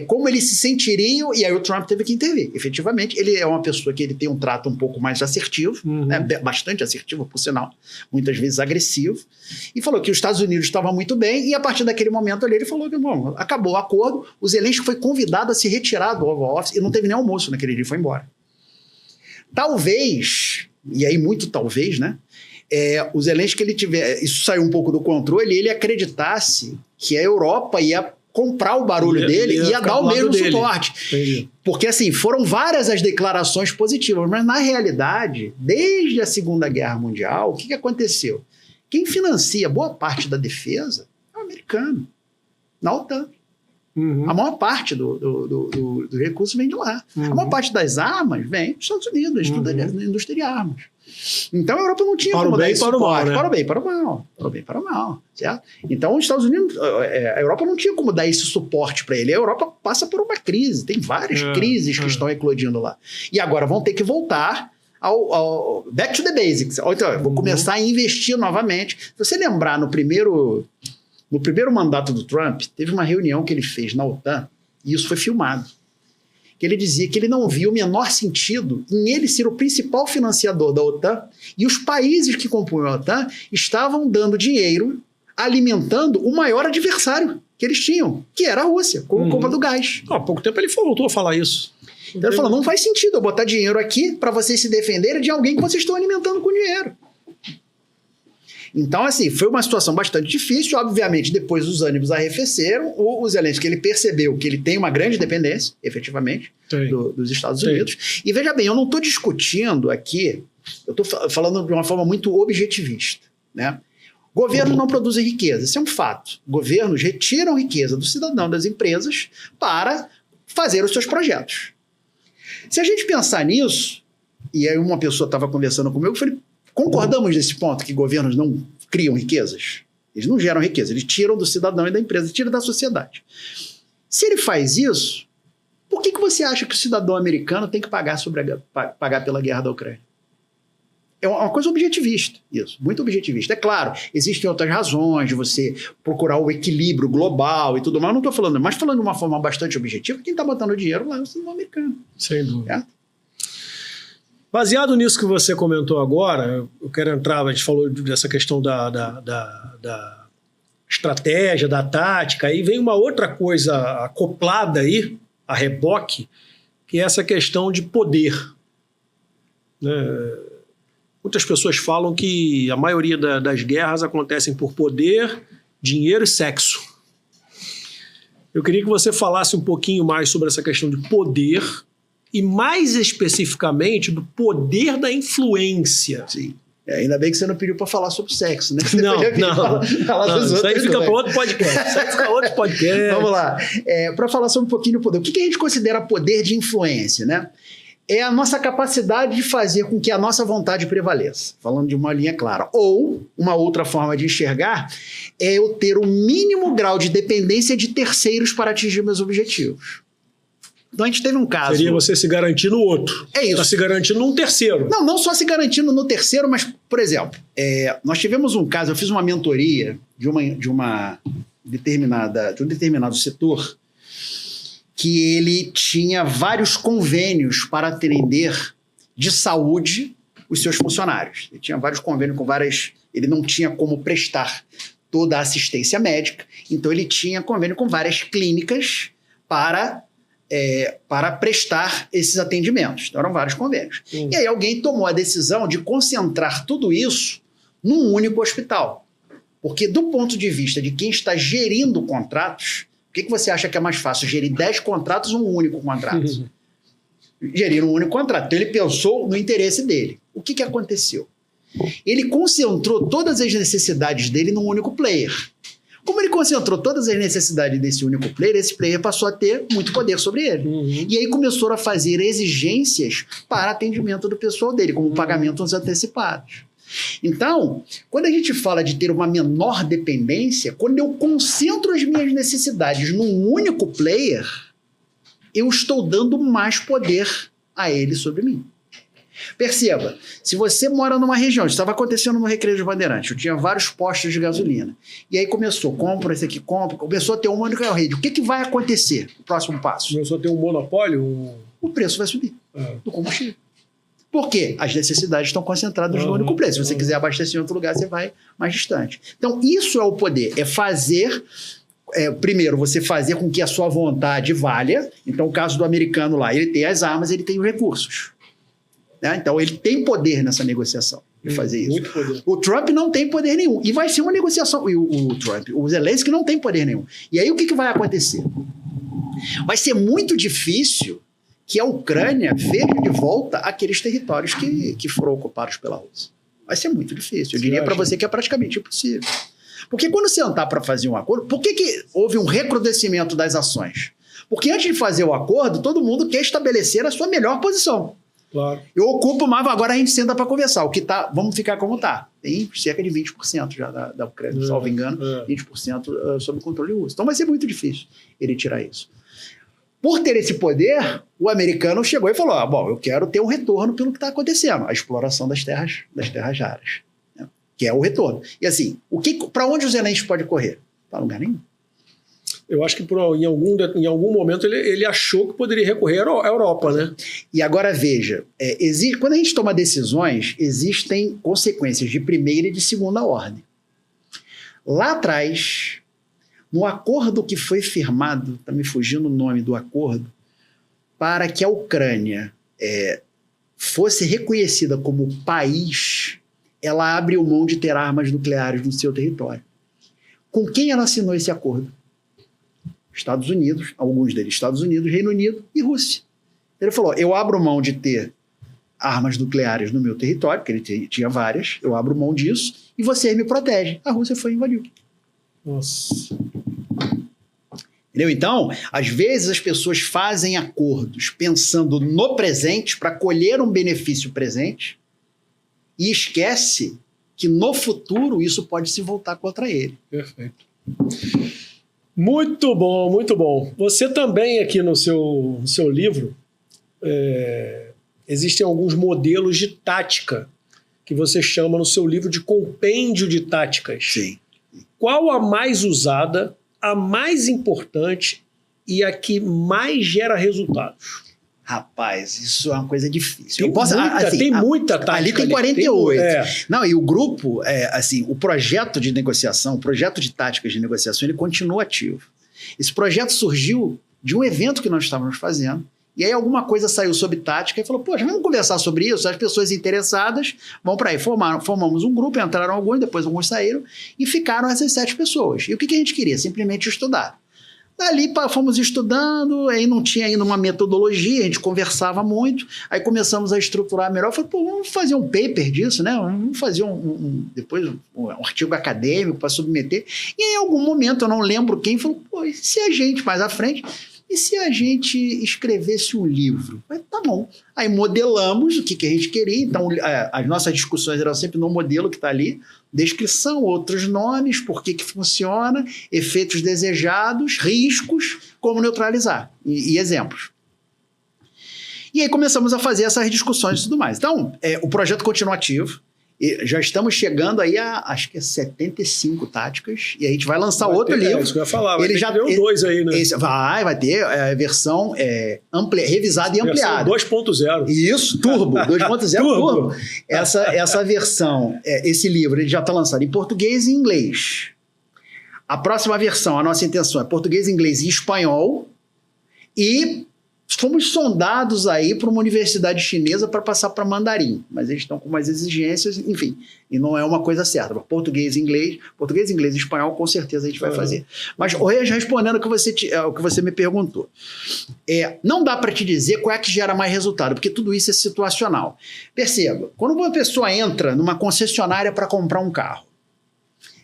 B: como eles se sentiriam, e aí o Trump teve que intervir. Efetivamente, ele é uma pessoa que ele tem um trato um pouco mais assertivo, né, bastante assertivo, por sinal, muitas vezes agressivo, e falou que os Estados Unidos estavam muito bem, e a partir daquele momento ali ele falou que, bom, acabou o acordo, o Zelensky foi convidado a se retirar do Oval Office e não teve nem almoço naquele dia, foi embora. Talvez, e aí muito talvez, né? O Zelensky, isso saiu um pouco do controle, ele acreditasse que a Europa ia comprar o barulho dele e ia dar o mesmo suporte.
A: Entendi.
B: Porque, assim, foram várias as declarações positivas, mas na realidade, desde a Segunda Guerra Mundial, o que aconteceu? Quem financia boa parte da defesa é o americano, na OTAN. A maior parte do recurso vem de lá. A maior parte das armas vem dos Estados Unidos, da indústria de armas. Então a Europa não tinha como dar esse suporte. Para o bem, para o mal. Para o bem, para o mal. Certo? Então os Estados Unidos, a Europa não tinha como dar esse suporte para ele. A Europa passa por uma crise. Tem várias crises que estão eclodindo lá. E agora vão ter que voltar ao back to the basics. Então, eu vou começar a investir novamente. Se você lembrar, no primeiro mandato do Trump, teve uma reunião que ele fez na OTAN, e isso foi filmado, que ele dizia que ele não via o menor sentido em ele ser o principal financiador da OTAN, e os países que compunham a OTAN estavam dando dinheiro, alimentando o maior adversário que eles tinham, que era a Rússia, com a compra do gás.
A: Há pouco tempo ele voltou a falar isso.
B: Então ele falou, não faz sentido eu botar dinheiro aqui para vocês se defenderem de alguém que vocês estão alimentando com dinheiro. Então, assim, foi uma situação bastante difícil. Obviamente, depois os ânimos arrefeceram. O Zelensky, ele percebeu que ele tem uma grande dependência, efetivamente, dos Estados Unidos. E veja bem, eu não estou discutindo aqui Eu estou falando de uma forma muito objetivista, né? Governos não produzem riqueza, isso é um fato. Governos retiram riqueza do cidadão, das empresas, para fazer os seus projetos. Se a gente pensar nisso, e aí uma pessoa estava conversando comigo, eu falei, concordamos nesse ponto, que governos não criam riquezas? Eles não geram riqueza, eles tiram do cidadão e da empresa, tiram da sociedade. Se ele faz isso, por que você acha que o cidadão americano tem que pagar pela guerra da Ucrânia? É uma coisa objetivista, isso, muito objetivista. É claro, existem outras razões de você procurar o equilíbrio global e tudo mais, não estou falando, mas falando de uma forma bastante objetiva, quem está botando dinheiro lá é o cidadão americano.
A: Sem dúvida. É? Baseado nisso que você comentou agora, eu quero entrar, a gente falou dessa questão da estratégia, da tática, aí vem uma outra coisa acoplada aí, a reboque, que é essa questão de poder, né? Muitas pessoas falam que a maioria das guerras acontecem por poder, dinheiro e sexo. Eu queria que você falasse um pouquinho mais sobre essa questão de poder e mais especificamente do poder da influência.
B: Sim. Ainda bem que você não pediu para falar sobre sexo, né?
A: Não. Isso aí fica para outro podcast.
B: Vamos lá. Para falar sobre um pouquinho do poder. O que a gente considera poder de influência, né? É a nossa capacidade de fazer com que a nossa vontade prevaleça, falando de uma linha clara. Ou, uma outra forma de enxergar, é eu ter o mínimo grau de dependência de terceiros para atingir meus objetivos. Então a gente teve um caso...
A: Seria você se garantir no outro.
B: É isso.
A: Está se garantindo num terceiro.
B: Não só se garantindo no terceiro, mas, por exemplo, nós tivemos um caso, eu fiz uma mentoria de um determinado setor, que ele tinha vários convênios para atender de saúde os seus funcionários. Ele tinha vários convênios com várias... Ele não tinha como prestar toda a assistência médica, então ele tinha convênio com várias clínicas para prestar esses atendimentos. Então eram vários convênios. E aí alguém tomou a decisão de concentrar tudo isso num único hospital. Porque do ponto de vista de quem está gerindo contratos... O que você acha que é mais fácil? Gerir 10 contratos ou um único contrato? Gerir um único contrato. Então, ele pensou no interesse dele. O que aconteceu? Ele concentrou todas as necessidades dele num único player. Como ele concentrou todas as necessidades desse único player, esse player passou a ter muito poder sobre ele. E aí começou a fazer exigências para atendimento do pessoal dele, como pagamentos antecipados. Então, quando a gente fala de ter uma menor dependência, quando eu concentro as minhas necessidades num único player, eu estou dando mais poder a ele sobre mim. Perceba, se você mora numa região, isso estava acontecendo no Recreio de Bandeirantes, eu tinha vários postos de gasolina, e aí compra esse aqui, começou a ter uma única rede. O que vai acontecer? O próximo passo?
A: Começou a ter um monopólio?
B: O preço vai subir do combustível. Por quê? As necessidades estão concentradas no único preço. Se você quiser abastecer em outro lugar, você vai mais distante. Então, isso é o poder. É fazer... primeiro, você fazer com que a sua vontade valha. Então, o caso do americano lá, ele tem as armas, ele tem os recursos. Né? Então, ele tem poder nessa negociação de fazer isso.
A: Muito poder.
B: O Trump não tem poder nenhum. E vai ser uma negociação. E o Zelensky não tem poder nenhum. E aí, o que vai acontecer? Vai ser muito difícil que a Ucrânia veja de volta aqueles territórios que foram ocupados pela Rússia. Vai ser muito difícil. Eu diria para você que é praticamente impossível. Porque quando sentar para fazer um acordo... Por que houve um recrudescimento das ações? Porque antes de fazer o acordo, todo mundo quer estabelecer a sua melhor posição.
A: Claro.
B: Eu ocupo mais, agora a gente senta para conversar. Vamos ficar como está. Tem cerca de 20% já da Ucrânia, salvo engano, 20% sob controle russo. Então vai ser muito difícil ele tirar isso. Por ter esse poder, o americano chegou e falou, eu quero ter um retorno pelo que está acontecendo, a exploração das terras raras, né? Que é o retorno. E assim, para onde o Zelensky pode correr? Para lugar nenhum.
A: Eu acho que em algum momento ele achou que poderia recorrer à Europa, né?
B: E agora veja, quando a gente toma decisões, existem consequências de primeira e de segunda ordem. Lá atrás... No acordo que foi firmado, está me fugindo o nome do acordo, para que a Ucrânia fosse reconhecida como país, ela abriu mão de ter armas nucleares no seu território. Com quem ela assinou esse acordo? Estados Unidos, alguns deles Estados Unidos, Reino Unido e Rússia. Ele falou, eu abro mão de ter armas nucleares no meu território, porque ele tinha várias, eu abro mão disso, e você me protege. A Rússia foi e invadiu.
A: Nossa.
B: Entendeu? Então, às vezes as pessoas fazem acordos pensando no presente para colher um benefício presente e esquece que no futuro isso pode se voltar contra ele.
A: Perfeito. Muito bom, muito bom. Você também aqui no seu livro, existem alguns modelos de tática que você chama no seu livro de compêndio de táticas.
B: Sim.
A: Qual a mais usada, a mais importante e a que mais gera resultados?
B: Rapaz, isso é uma coisa difícil.
A: Tem muita tática.
B: Ali tem 48. Não, e o grupo, o projeto de negociação, o projeto de táticas de negociação, ele continua ativo. Esse projeto surgiu de um evento que nós estávamos fazendo, e aí alguma coisa saiu sobre tática e falou, poxa, vamos conversar sobre isso? As pessoas interessadas vão para aí. Formamos um grupo, entraram alguns, depois alguns saíram, e ficaram essas 7 pessoas. E o que a gente queria? Simplesmente estudar. Dali fomos estudando, aí não tinha ainda uma metodologia, a gente conversava muito, aí começamos a estruturar melhor. Falei, pô, vamos fazer um paper disso, né? Vamos fazer depois um artigo acadêmico para submeter. E em algum momento, eu não lembro quem, falou, pô, e se a gente, mais à frente, e se a gente escrevesse um livro? Falei, tá bom. Aí modelamos o que a gente queria, então as nossas discussões eram sempre no modelo que está ali, descrição, outros nomes, por que funciona, efeitos desejados, riscos, como neutralizar e exemplos. E aí começamos a fazer essas discussões e tudo mais. Então, o projeto continua ativo, e já estamos chegando aí a, acho que é 75 táticas, e a gente vai lançar outro livro.
A: É isso que eu ia falar,
B: ele já
A: ter 2 aí, né?
B: Vai ter a versão revisada e ampliada.
A: Versão 2.0.
B: Isso, Turbo, 2.0 Turbo. Essa versão, esse livro, ele já está lançado em português e inglês. A próxima versão, a nossa intenção é português, inglês e espanhol, e fomos sondados aí para uma universidade chinesa para passar para mandarim, mas eles estão com umas exigências, enfim, e não é uma coisa certa. Português, inglês e espanhol, com certeza a gente vai fazer. Mas, respondendo o que você me perguntou, não dá para te dizer qual é que gera mais resultado, porque tudo isso é situacional. Perceba, quando uma pessoa entra numa concessionária para comprar um carro,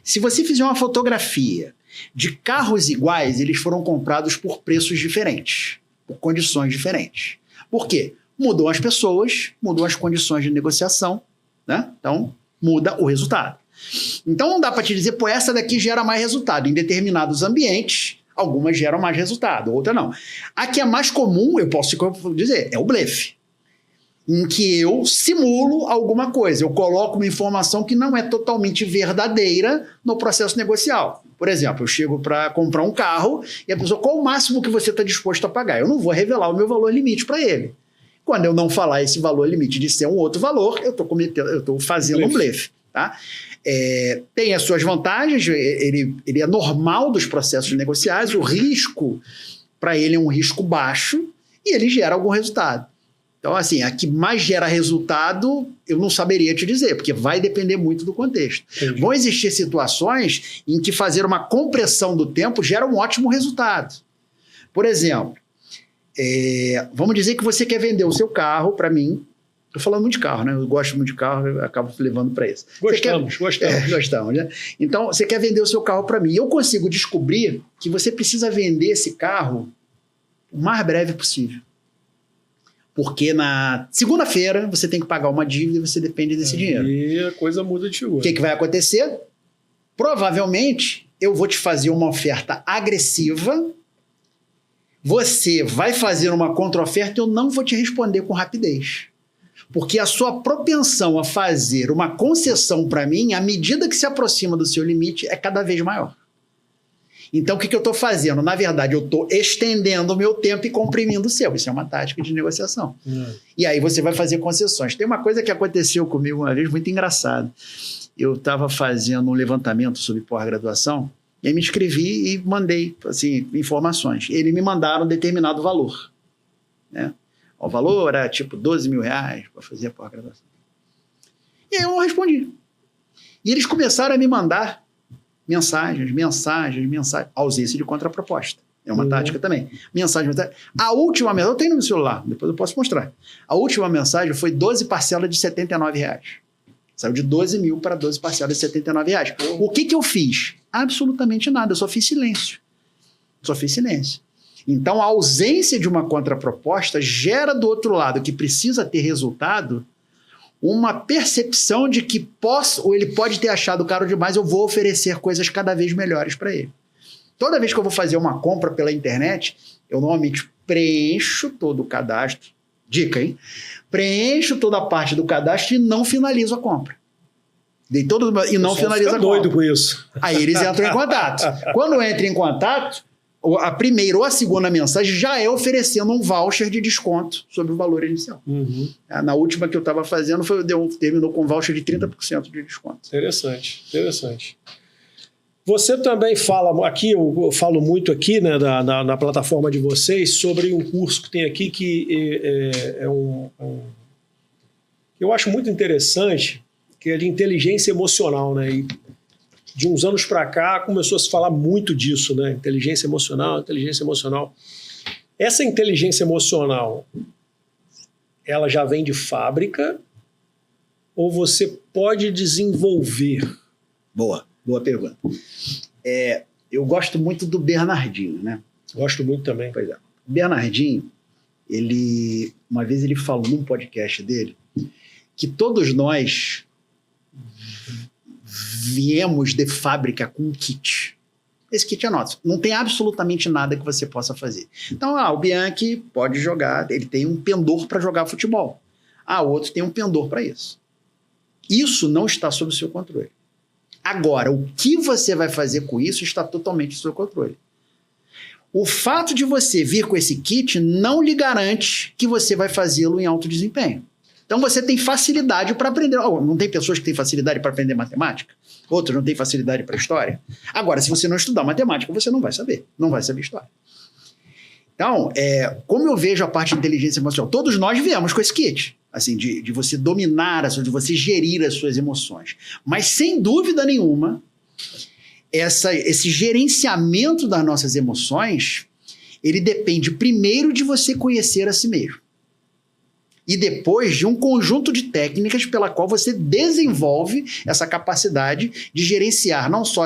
B: se você fizer uma fotografia de carros iguais, eles foram comprados por preços diferentes, por condições diferentes. Por quê? Mudam as pessoas, mudam as condições de negociação, né? Então, muda o resultado. Então, não dá para te dizer, pô, essa daqui gera mais resultado. Em determinados ambientes, algumas geram mais resultado, outra não. A que é mais comum, eu posso dizer, é o blefe, em que eu simulo alguma coisa. Eu coloco uma informação que não é totalmente verdadeira no processo negocial. Por exemplo, eu chego para comprar um carro e a pessoa, qual o máximo que você está disposto a pagar? Eu não vou revelar o meu valor limite para ele. Quando eu não falar esse valor limite de ser um outro valor, eu estou fazendo um blefe. Tá? Tem as suas vantagens, ele é normal dos processos negociais, o risco para ele é um risco baixo e ele gera algum resultado. Então, assim, a que mais gera resultado, eu não saberia te dizer, porque vai depender muito do contexto. Entendi. Vão existir situações em que fazer uma compressão do tempo gera um ótimo resultado. Por exemplo, vamos dizer que você quer vender o seu carro para mim. Estou falando muito de carro, né? Eu gosto muito de carro, eu acabo levando para isso. Gostamos, né? Então, você quer vender o seu carro para mim. Eu consigo descobrir que você precisa vender esse carro o mais breve possível. Porque na segunda-feira você tem que pagar uma dívida e você depende desse dinheiro.
A: E a coisa muda de figura.
B: O que vai acontecer? Provavelmente eu vou te fazer uma oferta agressiva, você vai fazer uma contra-oferta e eu não vou te responder com rapidez. Porque a sua propensão a fazer uma concessão para mim, à medida que se aproxima do seu limite, é cada vez maior. Então, o que eu estou fazendo? Na verdade, eu estou estendendo o meu tempo e comprimindo o seu. Isso é uma tática de negociação. E aí você vai fazer concessões. Tem uma coisa que aconteceu comigo uma vez muito engraçada. Eu estava fazendo um levantamento sobre pós-graduação e aí me inscrevi e mandei assim, informações. Eles me mandaram um determinado valor. Né? O valor era tipo R$12 mil para fazer a pós-graduação. E aí eu respondi. E eles começaram a me mandar mensagens, ausência de contraproposta. É uma tática também. Mensagem. A última mensagem, eu tenho no meu celular, depois eu posso mostrar. A última mensagem foi 12 parcelas de R$79. Saiu de 12 mil para 12 parcelas de R$79. O que eu fiz? Absolutamente nada, eu só fiz silêncio. Então, a ausência de uma contraproposta gera do outro lado, que precisa ter resultado, uma percepção de que ou ele pode ter achado caro demais, eu vou oferecer coisas cada vez melhores para ele. Toda vez que eu vou fazer uma compra pela internet, eu normalmente preencho todo o cadastro. Dica, hein? Preencho toda a parte do cadastro e não finalizo a compra. E não finalizo a compra.
A: Doido com isso.
B: Aí eles entram em contato. Quando entra em contato, a primeira ou a segunda mensagem já é oferecendo um voucher de desconto sobre o valor inicial.
A: Uhum.
B: Na última que eu estava fazendo, terminou com um voucher de 30% de desconto.
A: Interessante. Você também fala, aqui eu falo muito aqui, né, na plataforma de vocês, sobre um curso que tem aqui que eu acho muito interessante, que é de inteligência emocional, né? E de uns anos para cá começou a se falar muito disso, né? Inteligência emocional. Essa inteligência emocional, ela já vem de fábrica ou você pode desenvolver?
B: Boa pergunta. Eu gosto muito do Bernardinho, né?
A: Gosto muito também.
B: Pois é. Bernardinho, uma vez ele falou num podcast dele que todos nós viemos de fábrica com um kit. Esse kit é nosso. Não tem absolutamente nada que você possa fazer. Então, o Bianchi pode jogar, ele tem um pendor para jogar futebol. O outro tem um pendor para isso. Isso não está sob o seu controle. Agora, o que você vai fazer com isso está totalmente sob seu controle. O fato de você vir com esse kit não lhe garante que você vai fazê-lo em alto desempenho. Então, você tem facilidade para aprender. Não tem pessoas que têm facilidade para aprender matemática? Outras não têm facilidade para história? Agora, se você não estudar matemática, você não vai saber história. Então, como eu vejo a parte de inteligência emocional, todos nós viemos com esse kit. Assim, de você dominar, de você gerir as suas emoções. Mas, sem dúvida nenhuma, esse gerenciamento das nossas emoções, ele depende primeiro de você conhecer a si mesmo. E depois de um conjunto de técnicas pela qual você desenvolve essa capacidade de gerenciar não só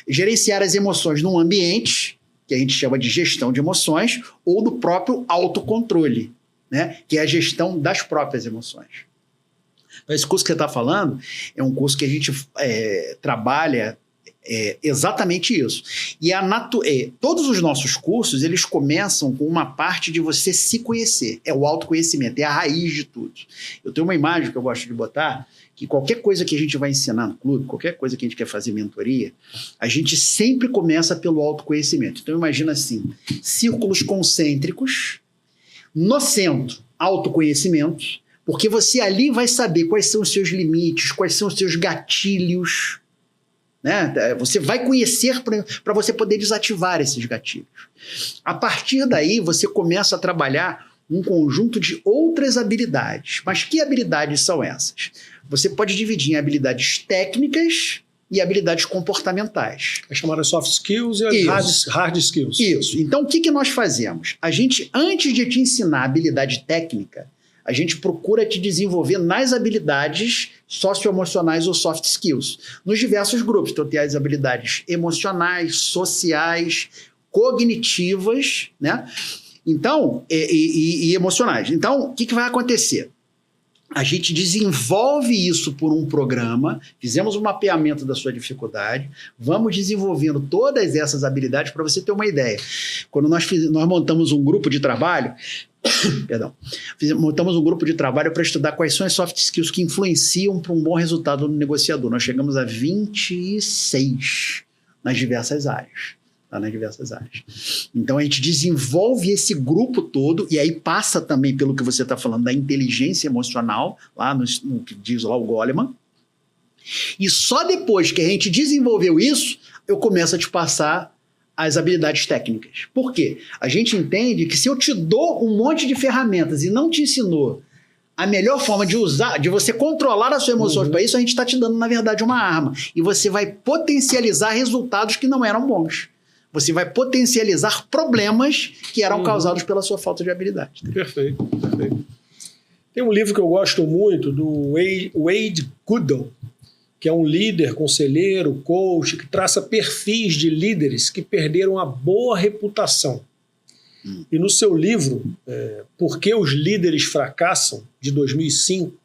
B: gerenciar as emoções num ambiente, que a gente chama de gestão de emoções, ou do próprio autocontrole, né? Que é a gestão das próprias emoções. Então, esse curso que você está falando é um curso que a gente trabalha exatamente isso. E todos os nossos cursos, eles começam com uma parte de você se conhecer. É o autoconhecimento, é a raiz de tudo. Eu tenho uma imagem que eu gosto de botar, que qualquer coisa que a gente vai ensinar no clube, qualquer coisa que a gente quer fazer mentoria, a gente sempre começa pelo autoconhecimento. Então, imagina assim, círculos concêntricos, no centro, autoconhecimento, porque você ali vai saber quais são os seus limites, quais são os seus gatilhos, né? Você vai conhecer para você poder desativar esses gatilhos. A partir daí, você começa a trabalhar um conjunto de outras habilidades. Mas que habilidades são essas? Você pode dividir em habilidades técnicas e habilidades comportamentais.
A: É chamada soft skills e hard skills.
B: Isso. Então, o que nós fazemos? A gente, antes de te ensinar a habilidade técnica, a gente procura te desenvolver nas habilidades socioemocionais ou soft skills, nos diversos grupos. Então, tem as habilidades emocionais, sociais, cognitivas, né? Então, e emocionais. Então, o que vai acontecer? A gente desenvolve isso por um programa, fizemos um mapeamento da sua dificuldade, vamos desenvolvendo todas essas habilidades para você ter uma ideia. Quando nós montamos um grupo de trabalho, montamos um grupo de trabalho para estudar quais são as soft skills que influenciam para um bom resultado no negociador. Nós chegamos a 26 nas diversas áreas. Então, a gente desenvolve esse grupo todo e aí passa também pelo que você está falando da inteligência emocional, lá no que diz lá o Goleman. E só depois que a gente desenvolveu isso, eu começo a te passar as habilidades técnicas. Por quê? A gente entende que se eu te dou um monte de ferramentas e não te ensinou a melhor forma de usar, de você controlar as suas emoções para isso, a gente está te dando, na verdade, uma arma. E você vai potencializar resultados que não eram bons. Você vai potencializar problemas que eram causados pela sua falta de habilidade.
A: Perfeito, perfeito. Tem um livro que eu gosto muito, do Wade Goodall, que é um líder, conselheiro, coach, que traça perfis de líderes que perderam a boa reputação. E no seu livro, Por que os Líderes Fracassam, de 2005,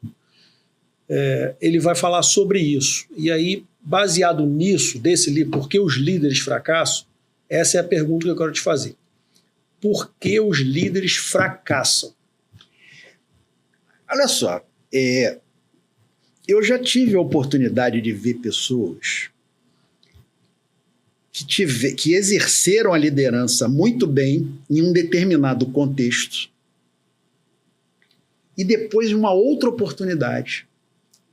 A: ele vai falar sobre isso. E aí, baseado nisso, desse livro, Por que os Líderes Fracassam, essa é a pergunta que eu quero te fazer. Por que os líderes fracassam?
B: Olha só, eu já tive a oportunidade de ver pessoas que exerceram a liderança muito bem em um determinado contexto e depois de uma outra oportunidade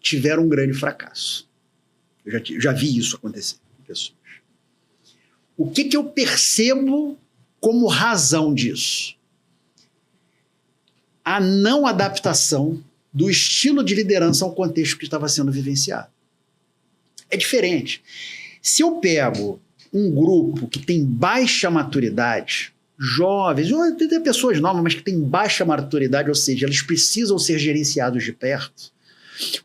B: tiveram um grande fracasso. Eu já vi isso acontecer com pessoas. O que eu percebo como razão disso? A não adaptação do estilo de liderança ao contexto que estava sendo vivenciado. É diferente. Se eu pego um grupo que tem baixa maturidade, jovens, ou até pessoas novas, mas que têm baixa maturidade, ou seja, eles precisam ser gerenciados de perto,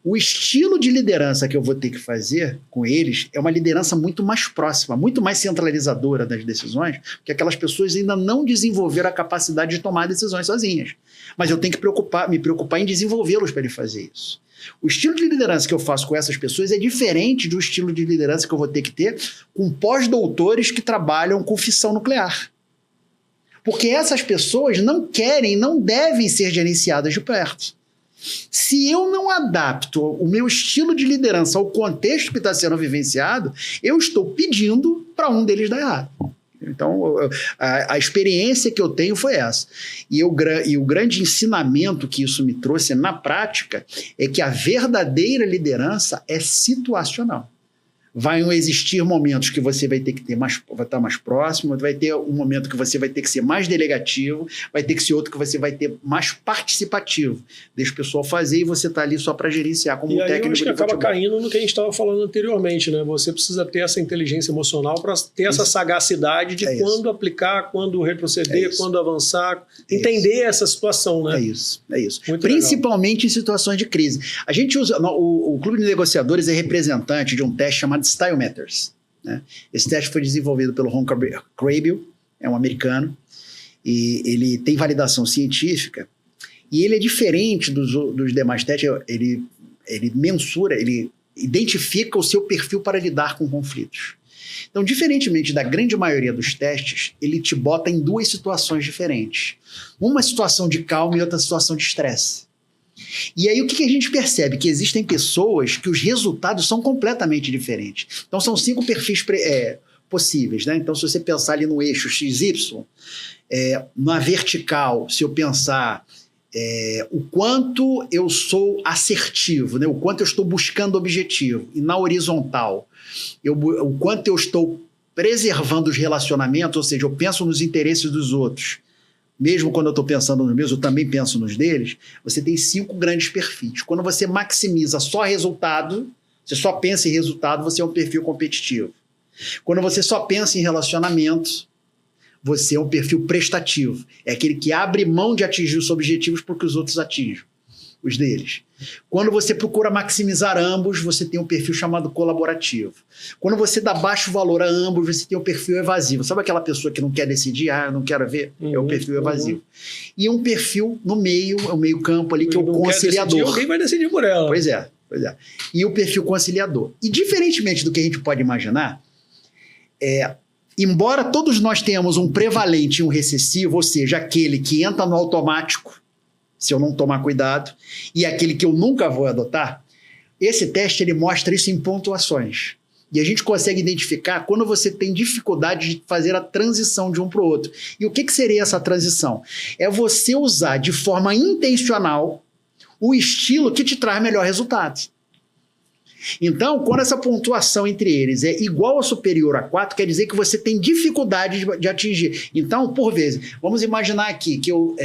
B: o estilo de liderança que eu vou ter que fazer com eles é uma liderança muito mais próxima, muito mais centralizadora das decisões, porque aquelas pessoas ainda não desenvolveram a capacidade de tomar decisões sozinhas. Mas eu tenho que me preocupar em desenvolvê-los para ele fazer isso. O estilo de liderança que eu faço com essas pessoas é diferente do estilo de liderança que eu vou ter que ter com pós-doutores que trabalham com fissão nuclear. Porque essas pessoas não querem, não devem ser gerenciadas de perto. Se eu não adapto o meu estilo de liderança ao contexto que está sendo vivenciado, eu estou pedindo para um deles dar errado. Então, a experiência que eu tenho foi essa. E o grande ensinamento que isso me trouxe na prática é que a verdadeira liderança é situacional. Vão existir momentos que você vai ter que vai estar mais próximo, vai ter um momento que você vai ter que ser mais delegativo, vai ter que ser outro que você vai ter mais participativo. Deixa o pessoal fazer e você está ali só para gerenciar como técnico de futebol.
A: E aí eu acho que acaba caindo no que a gente estava falando anteriormente, né? Você precisa ter essa inteligência emocional para ter essa sagacidade de quando aplicar, quando retroceder, quando avançar, entender essa situação, né?
B: É isso. Muito principalmente legal. Em situações de crise. A gente usa, o Clube de Negociadores é representante de um teste chamado Style Matters, né? Esse teste foi desenvolvido pelo Ron Crabbe, é um americano, e ele tem validação científica, e ele é diferente dos demais testes. Ele mensura, ele identifica o seu perfil para lidar com conflitos. Então, diferentemente da grande maioria dos testes, ele te bota em duas situações diferentes. Uma situação de calma e outra situação de estresse. E aí o que a gente percebe? Que existem pessoas que os resultados são completamente diferentes. Então são 5 perfis possíveis, né? Então se você pensar ali no eixo XY, na vertical, se eu pensar o quanto eu sou assertivo, né? O quanto eu estou buscando objetivo, e na horizontal, o quanto eu estou preservando os relacionamentos, ou seja, eu penso nos interesses dos outros. Mesmo quando eu estou pensando nos meus, eu também penso nos deles. Você tem 5 grandes perfis. Quando você maximiza só resultado, você só pensa em resultado, você é um perfil competitivo. Quando você só pensa em relacionamentos, você é um perfil prestativo. É aquele que abre mão de atingir os objetivos porque os outros atingem os deles. Quando você procura maximizar ambos, você tem um perfil chamado colaborativo. Quando você dá baixo valor a ambos, você tem um perfil evasivo. Sabe aquela pessoa que não quer decidir? Eu não quero ver? É o perfil evasivo. E um perfil no meio, é o meio campo ali, que é o conciliador.
A: Decidir, alguém vai decidir por ela.
B: Pois é. E o perfil conciliador. E diferentemente do que a gente pode imaginar, embora todos nós tenhamos um prevalente e um recessivo, ou seja, aquele que entra no automático, se eu não tomar cuidado, e aquele que eu nunca vou adotar, esse teste ele mostra isso em pontuações. E a gente consegue identificar quando você tem dificuldade de fazer a transição de um para o outro. E o que seria essa transição? É você usar de forma intencional o estilo que te traz melhor resultado. Então, quando essa pontuação entre eles é igual ou superior a 4, quer dizer que você tem dificuldade de atingir. Então, por vezes, vamos imaginar aqui que eu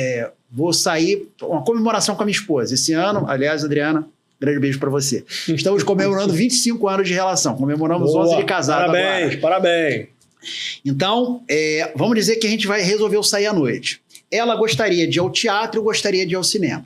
B: vou sair uma comemoração com a minha esposa. Esse ano, aliás, Adriana, grande beijo para você. Estamos comemorando 25 anos de relação. Comemoramos 11 de casado agora.
A: Parabéns.
B: Então, vamos dizer que a gente resolveu sair à noite. Ela gostaria de ir ao teatro, eu gostaria de ir ao cinema.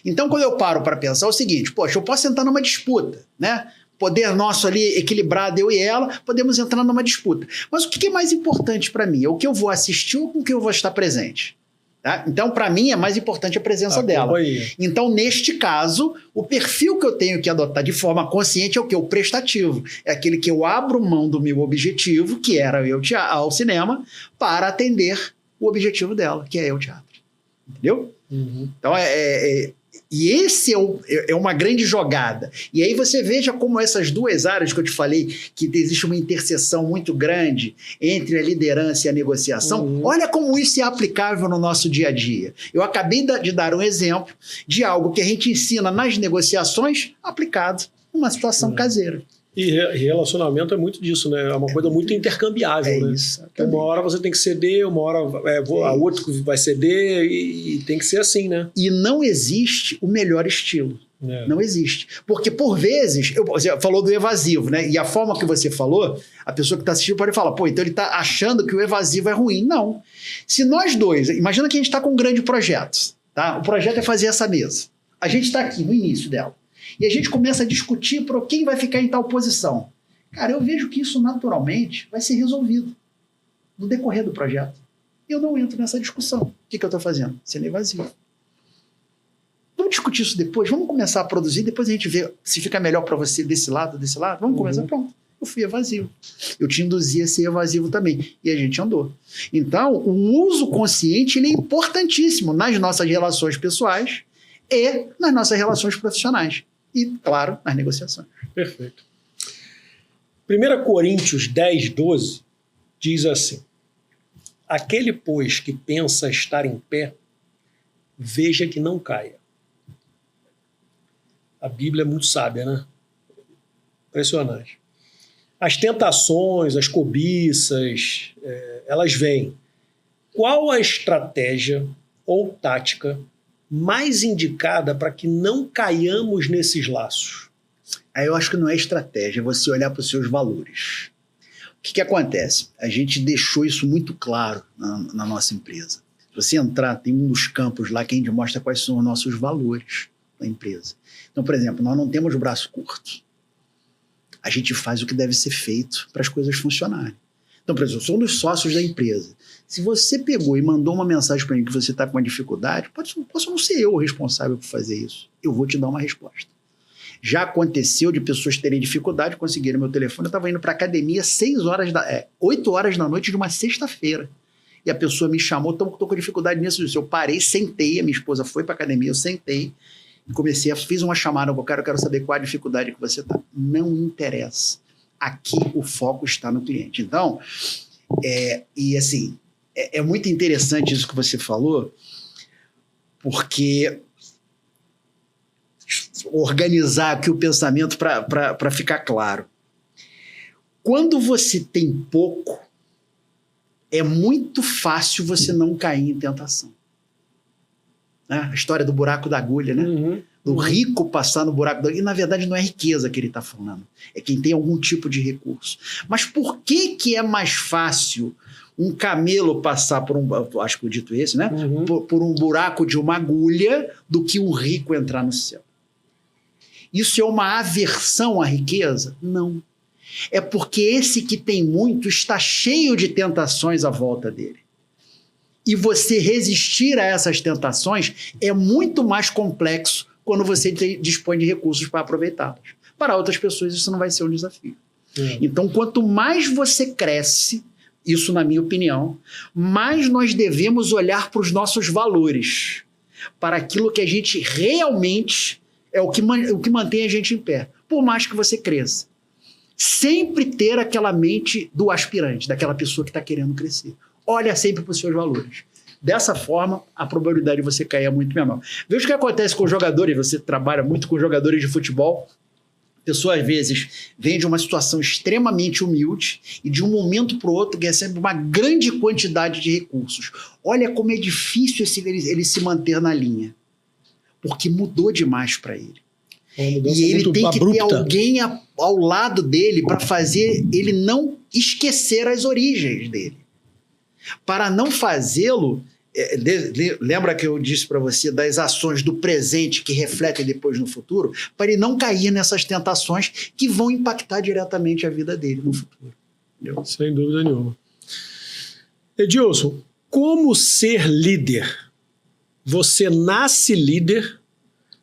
B: Então, quando eu paro para pensar é o seguinte, poxa, eu posso entrar numa disputa, né? Poder nosso ali equilibrado, eu e ela, podemos entrar numa disputa. Mas o que é mais importante para mim? É o que eu vou assistir ou com o que eu vou estar presente? Tá? Então, para mim, é mais importante a presença dela. Então, neste caso, o perfil que eu tenho que adotar de forma consciente é o que? O prestativo. É aquele que eu abro mão do meu objetivo, que era eu ao cinema, para atender o objetivo dela, que é o teatro. Entendeu?
A: Uhum.
B: Então, e esse é uma grande jogada. E aí você veja como essas duas áreas que eu te falei, que existe uma interseção muito grande entre a liderança e a negociação, olha como isso é aplicável no nosso dia a dia. Eu acabei de dar um exemplo de algo que a gente ensina nas negociações aplicado numa situação caseira.
A: E relacionamento é muito disso, né? É uma coisa muito intercambiável, né?
B: Isso.
A: Uma hora você tem que ceder, uma hora a outra vai ceder e tem que ser assim, né?
B: E não existe o melhor estilo. Não existe. Porque, por vezes, você falou do evasivo, né? E a forma que você falou, a pessoa que está assistindo pode falar, pô, então ele está achando que o evasivo é ruim. Não. Se nós dois, imagina que a gente está com um grande projeto, tá? O projeto é fazer essa mesa. A gente está aqui no início dela. E a gente começa a discutir por quem vai ficar em tal posição. Cara, eu vejo que isso naturalmente vai ser resolvido no decorrer do projeto. Eu não entro nessa discussão. O que eu estou fazendo? Sendo evasivo. Vamos discutir isso depois? Vamos começar a produzir, depois a gente vê se fica melhor para você desse lado. Vamos começar? Pronto. Eu fui evasivo. Eu te induzia a ser evasivo também. E a gente andou. Então, o uso consciente ele é importantíssimo nas nossas relações pessoais e nas nossas relações profissionais. E, claro, nas negociações.
A: Perfeito. 1 Coríntios 10, 12 diz assim: aquele, pois, que pensa estar em pé, veja que não caia. A Bíblia é muito sábia, né? Impressionante. As tentações, as cobiças, elas vêm. Qual a estratégia ou tática mais indicada para que não caiamos nesses laços?
B: Aí eu acho que não é estratégia, é você olhar para os seus valores. O que acontece? A gente deixou isso muito claro na nossa empresa. Se você entrar, tem um dos campos lá que a gente mostra quais são os nossos valores da empresa. Então, por exemplo, nós não temos braço curto. A gente faz o que deve ser feito para as coisas funcionarem. Então, por exemplo, eu sou um dos sócios da empresa. Se você pegou e mandou uma mensagem para mim que você está com uma dificuldade, posso não ser eu o responsável por fazer isso. Eu vou te dar uma resposta. Já aconteceu de pessoas terem dificuldade, conseguiram meu telefone. Eu estava indo para a academia 8 horas da noite de uma sexta-feira. E a pessoa me chamou, estou com dificuldade nisso. Eu parei, sentei, a minha esposa foi para a academia, eu sentei e fiz uma chamada com o cara, eu quero saber qual a dificuldade que você está. Não interessa. Aqui o foco está no cliente. Então, e assim, é muito interessante isso que você falou, porque organizar aqui o pensamento para ficar claro. Quando você tem pouco, é muito fácil você não cair em tentação. Né? A história do buraco da agulha, né? Do rico passar no buraco da agulha. E, na verdade, não é riqueza que ele está falando. É quem tem algum tipo de recurso. Mas por que é mais fácil um camelo passar por acho que eu dito esse, né? Por um buraco de uma agulha do que um rico entrar no céu? Isso é uma aversão à riqueza? Não. É porque esse que tem muito está cheio de tentações à volta dele. E você resistir a essas tentações é muito mais complexo quando você dispõe de recursos para aproveitá-las. Para outras pessoas isso não vai ser um desafio. Então, quanto mais você cresce, isso na minha opinião, mais nós devemos olhar para os nossos valores, para aquilo que a gente realmente é o que mantém a gente em pé, por mais que você cresça. Sempre ter aquela mente do aspirante, daquela pessoa que está querendo crescer. Olha sempre para os seus valores. Dessa forma, a probabilidade de você cair é muito menor. Veja o que acontece com jogadores, você trabalha muito com jogadores de futebol. A pessoa, às vezes, vem de uma situação extremamente humilde e de um momento para o outro recebe uma grande quantidade de recursos. Olha como é difícil ele se manter na linha, porque mudou demais para ele.
A: Uma mudança
B: E ele
A: muito
B: tem que ter
A: abrupta.
B: alguém ao lado dele para fazer ele não esquecer as origens dele. Para não fazê-lo, lembra que eu disse para você das ações do presente que refletem depois no futuro? Para ele não cair nessas tentações que vão impactar diretamente a vida dele no futuro. Entendeu?
A: Sem dúvida nenhuma. Edilson, como ser líder? Você nasce líder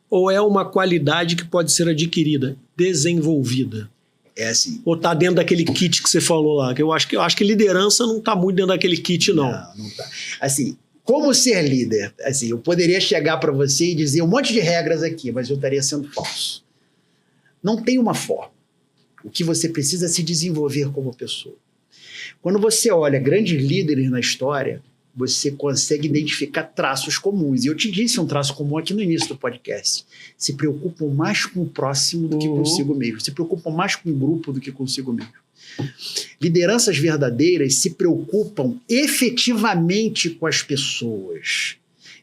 A: ou é uma qualidade que pode ser adquirida, desenvolvida?
B: É assim.
A: Ou está dentro daquele kit que você falou lá? Que eu acho que liderança não está muito dentro daquele kit, não.
B: Não tá. Assim, como ser líder? Assim, eu poderia chegar para você e dizer um monte de regras aqui, mas eu estaria sendo falso. Não tem uma forma. O que você precisa é se desenvolver como pessoa. Quando você olha grandes líderes na história, você consegue identificar traços comuns. E eu te disse um traço comum aqui no início do podcast. Se preocupam mais com o próximo do que consigo mesmo. Se preocupam mais com o grupo do que consigo mesmo. Lideranças verdadeiras se preocupam efetivamente com as pessoas.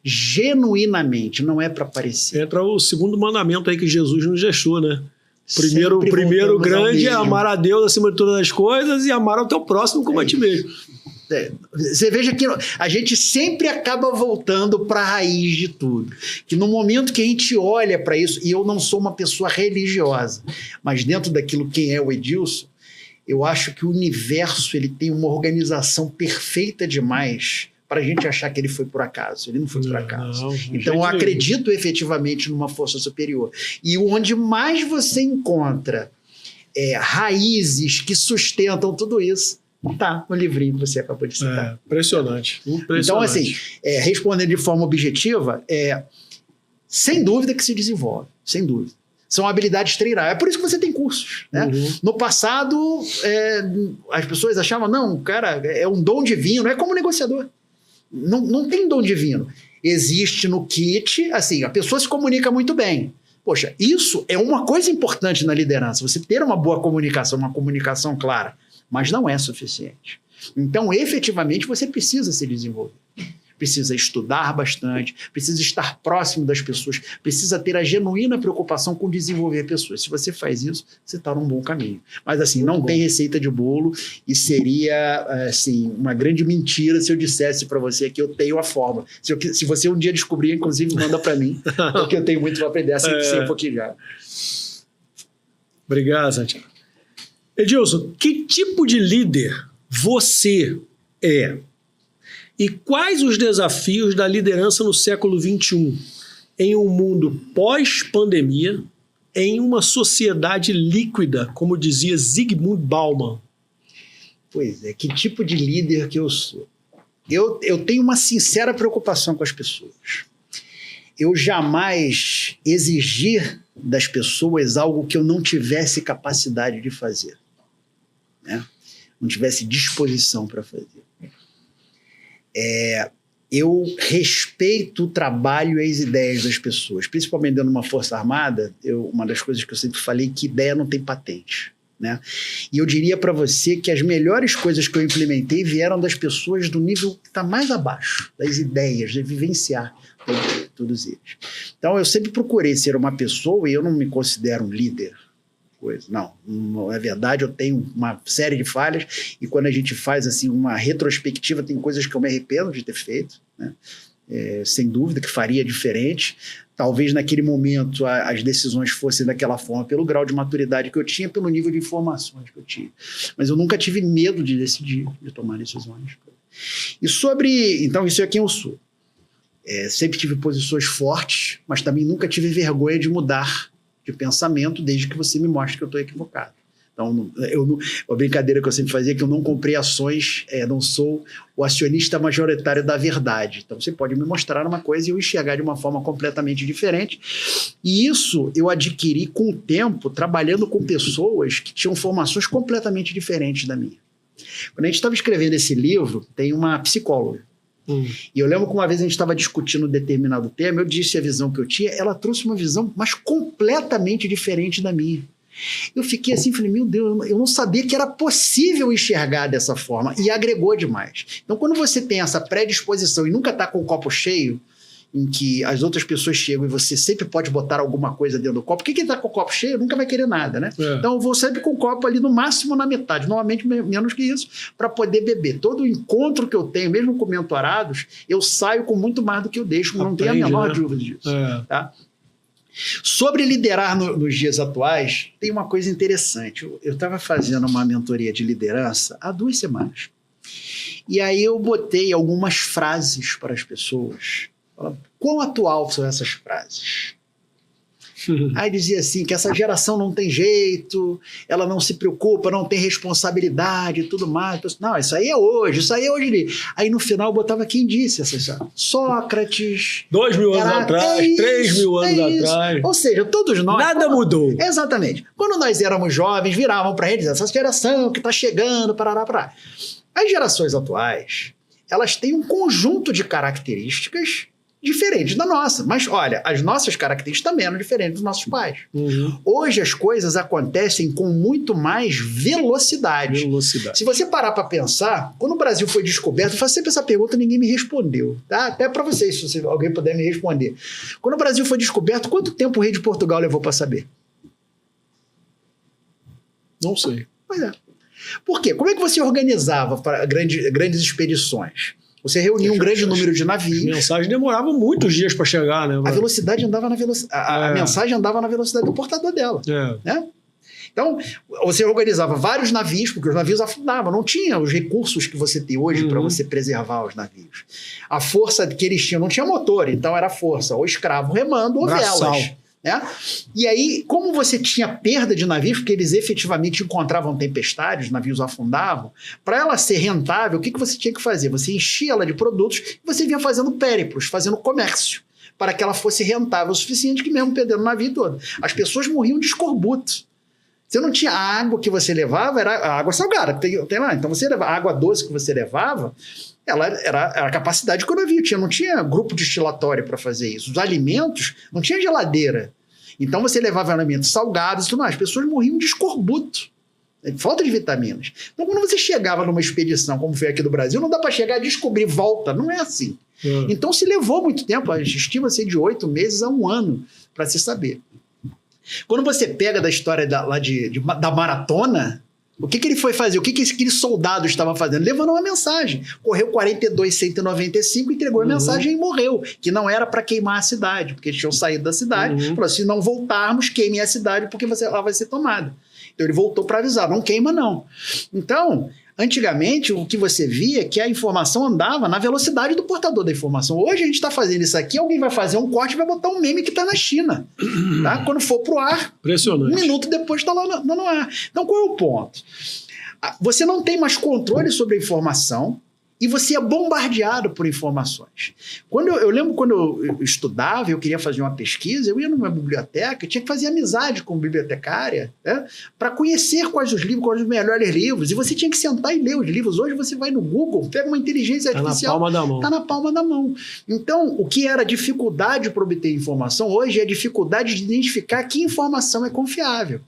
B: Genuinamente, não é para parecer.
A: Entra o segundo mandamento aí que Jesus nos deixou, né? Primeiro
B: Sempre
A: grande é
B: voltamos ao
A: amar a Deus acima de todas as coisas e amar ao teu próximo como a ti mesmo.
B: Você veja que a gente sempre acaba voltando para a raiz de tudo. Que no momento que a gente olha para isso, e eu não sou uma pessoa religiosa, mas dentro daquilo quem é o Edilson, eu acho que o universo ele tem uma organização perfeita demais para a gente achar que ele foi por acaso. Ele não foi por acaso. Então eu acredito efetivamente numa força superior. E onde mais você encontra raízes que sustentam tudo isso, tá no livrinho que você acabou de citar.
A: Impressionante.
B: Então, assim, respondendo de forma objetiva, sem dúvida que se desenvolve, sem dúvida. São habilidades treinadas. É por isso que você tem cursos. Né? No passado, as pessoas achavam, não, cara, é um dom divino, é como negociador. Não tem dom divino. Existe no kit, assim, a pessoa se comunica muito bem. Poxa, isso é uma coisa importante na liderança, você ter uma boa comunicação, uma comunicação clara, mas não é suficiente. Então, efetivamente, você precisa se desenvolver. Precisa estudar bastante, precisa estar próximo das pessoas, precisa ter a genuína preocupação com desenvolver pessoas. Se você faz isso, você está num bom caminho. Mas assim, não tem receita de bolo e seria assim, uma grande mentira se eu dissesse para você que eu tenho a fórmula. Se você um dia descobrir, inclusive, manda para mim, porque eu tenho muito para aprender assim, sem um pouquinho já.
A: Obrigado, Santiago. Edilson, que tipo de líder você é? E quais os desafios da liderança no século XXI, em um mundo pós-pandemia, em uma sociedade líquida, como dizia Zygmunt Bauman?
B: Pois é, que tipo de líder que eu sou? Eu tenho uma sincera preocupação com as pessoas. Eu jamais exigir das pessoas algo que eu não tivesse capacidade de fazer, né? Não tivesse disposição para fazer. Eu respeito o trabalho e as ideias das pessoas, principalmente dentro de uma força armada. Uma das coisas que eu sempre falei é que ideia não tem patente, né? E eu diria para você que as melhores coisas que eu implementei vieram das pessoas do nível que está mais abaixo, das ideias, de vivenciar todos eles. Então eu sempre procurei ser uma pessoa, e eu não me considero um líder. Não, na verdade eu tenho uma série de falhas e quando a gente faz assim, uma retrospectiva tem coisas que eu me arrependo de ter feito, né? Sem dúvida que faria diferente, talvez naquele momento as decisões fossem daquela forma pelo grau de maturidade que eu tinha, pelo nível de informações que eu tinha, mas eu nunca tive medo de decidir, de tomar decisões. E então isso é quem eu sou. Sempre tive posições fortes, mas também nunca tive vergonha de mudar de pensamento, desde que você me mostre que eu estou equivocado. Então, a brincadeira que eu sempre fazia é que eu não comprei ações, não sou o acionista majoritário da verdade. Então, você pode me mostrar uma coisa e eu enxergar de uma forma completamente diferente. E isso eu adquiri com o tempo, trabalhando com pessoas que tinham formações completamente diferentes da minha. Quando a gente estava escrevendo esse livro, tem uma psicóloga. E eu lembro que uma vez a gente estava discutindo um determinado tema, eu disse a visão que eu tinha, ela trouxe uma visão, mas completamente diferente da minha. Eu fiquei assim, falei, meu Deus, eu não sabia que era possível enxergar dessa forma, e agregou demais. Então, quando você tem essa predisposição e nunca está com o copo cheio, em que as outras pessoas chegam e você sempre pode botar alguma coisa dentro do copo. Porque quem tá com o copo cheio nunca vai querer nada, né? Então eu vou sempre com o copo ali no máximo na metade, normalmente menos que isso, para poder beber. Todo encontro que eu tenho, mesmo com mentorados, eu saio com muito mais do que eu deixo, não tenho a menor dúvida disso. Tá? Sobre liderar nos dias atuais, tem uma coisa interessante. Eu estava fazendo uma mentoria de liderança há 2 semanas. E aí eu botei algumas frases para as pessoas. Quão atual são essas frases? Aí dizia assim, que essa geração não tem jeito, ela não se preocupa, não tem responsabilidade e tudo mais. Não, isso aí é hoje. Aí no final eu botava quem disse essa Sócrates.
A: 2.000 anos atrás, 3.000 anos atrás.
B: Ou seja, todos nós...
A: Nada mudou.
B: Exatamente. Quando nós éramos jovens, viravam para eles essa geração que está chegando, parará. As gerações atuais, elas têm um conjunto de características diferentes da nossa. Mas, olha, as nossas características também eram diferentes dos nossos pais. Hoje as coisas acontecem com muito mais velocidade. Se você parar para pensar, quando o Brasil foi descoberto, eu faço sempre essa pergunta e ninguém me respondeu. Tá? Até para vocês, se alguém puder me responder. Quando o Brasil foi descoberto, quanto tempo o rei de Portugal levou para saber?
A: Não sei.
B: Pois é. Por quê? Como é que você organizava para grandes expedições? Você reunia um grande número de navios.
A: As mensagens demoravam muitos dias para chegar, né?
B: A velocidade andava na velocidade. A mensagem andava na velocidade do portador dela. Né? Então, você organizava vários navios, porque os navios afundavam. Não tinha os recursos que você tem hoje para você preservar os navios. A força que eles tinham não tinha motor, então era força, ou escravo remando ou velas. Né? E aí, como você tinha perda de navios, porque eles efetivamente encontravam tempestades, os navios afundavam, para ela ser rentável, o que você tinha que fazer? Você enchia ela de produtos e você vinha fazendo périplos, fazendo comércio, para que ela fosse rentável o suficiente, que mesmo perdendo o navio todo. As pessoas morriam de escorbuto. Você não tinha a água que você levava, era a água salgada, tem lá. Então você levava a água doce que você levava, ela era a capacidade que o navio tinha. Não tinha grupo destilatório para fazer isso. Os alimentos, não tinha geladeira. Então você levava alimentos salgados e tudo mais. As pessoas morriam de escorbuto, falta de vitaminas. Então quando você chegava numa expedição, como foi aqui do Brasil, não dá para chegar e descobrir volta. Não é assim. Então se levou muito tempo, estima-se de 8 meses a 1 ano para se saber. Quando você pega da história da maratona, o que ele foi fazer? O que aquele soldado estava fazendo? Levando uma mensagem. Correu 42,195, entregou a mensagem e morreu. Que não era para queimar a cidade, porque eles tinham saído da cidade. Falou, se não voltarmos, queime a cidade, porque ela vai ser tomada. Então ele voltou para avisar, não queima não. Então, antigamente, o que você via é que a informação andava na velocidade do portador da informação. Hoje a gente está fazendo isso aqui, alguém vai fazer um corte e vai botar um meme que está na China. Tá? Quando for para o ar,
A: impressionante.
B: 1 minuto depois está lá no ar. Então qual é o ponto? Você não tem mais controle sobre a informação e você é bombardeado por informações. Eu lembro quando eu estudava, eu queria fazer uma pesquisa, eu ia numa biblioteca, tinha que fazer amizade com a bibliotecária, né, para conhecer quais os melhores livros, e você tinha que sentar e ler os livros. Hoje você vai no Google, pega uma inteligência artificial, está na palma da mão. Então, o que era dificuldade para obter informação, hoje é dificuldade de identificar que informação é confiável.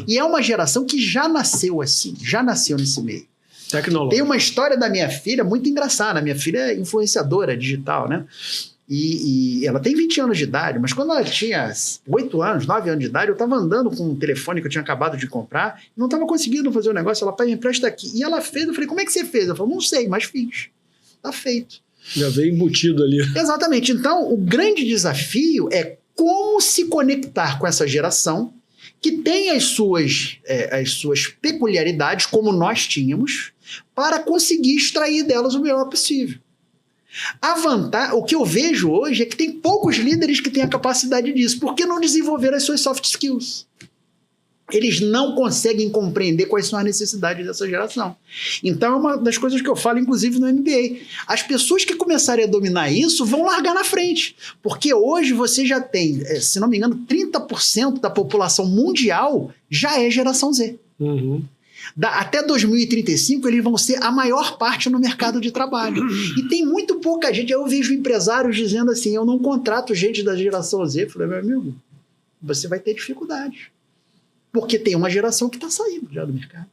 B: E é uma geração que já nasceu assim, já nasceu nesse meio. Tem uma história da minha filha muito engraçada. Minha filha é influenciadora digital, né? E ela tem 20 anos de idade, mas quando ela tinha 8 anos, 9 anos de idade, eu estava andando com um telefone que eu tinha acabado de comprar e não estava conseguindo fazer o negócio. Ela, pai, me empresta aqui. E ela fez, eu falei, como é que você fez? Ela falou, não sei, mas fiz. Tá feito.
A: Já veio embutido ali.
B: Exatamente. Então, o grande desafio é como se conectar com essa geração que tem as suas peculiaridades, como nós tínhamos, para conseguir extrair delas o melhor possível. O que eu vejo hoje é que tem poucos líderes que têm a capacidade disso. Por que não desenvolver as suas soft skills? Eles não conseguem compreender quais são as necessidades dessa geração. Então é uma das coisas que eu falo, inclusive, no MBA. As pessoas que começarem a dominar isso vão largar na frente. Porque hoje você já tem, se não me engano, 30% da população mundial já é geração Z. Até 2035, eles vão ser a maior parte no mercado de trabalho. E tem muito pouca gente. Eu vejo empresários dizendo assim, eu não contrato gente da geração Z. Eu falei, meu amigo, você vai ter dificuldade. Porque tem uma geração que está saindo já do mercado.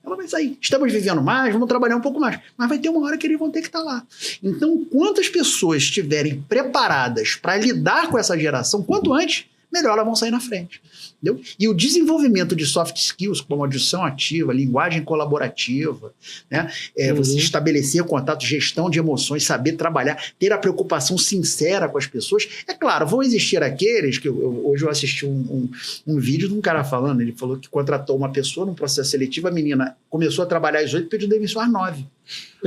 B: Ela vai sair. Estamos vivendo mais, vamos trabalhar um pouco mais. Mas vai ter uma hora que eles vão ter que estar lá. Então, quantas pessoas estiverem preparadas para lidar com essa geração, quanto antes, melhor elas vão sair na frente. Entendeu? E o desenvolvimento de soft skills, como audição ativa, linguagem colaborativa, né? Você estabelecer contato, gestão de emoções, saber trabalhar, ter a preocupação sincera com as pessoas. É claro, vão existir aqueles que hoje eu assisti um vídeo de um cara falando, ele falou que contratou uma pessoa num processo seletivo, a menina começou a trabalhar às 8 e pediu demissão às 9.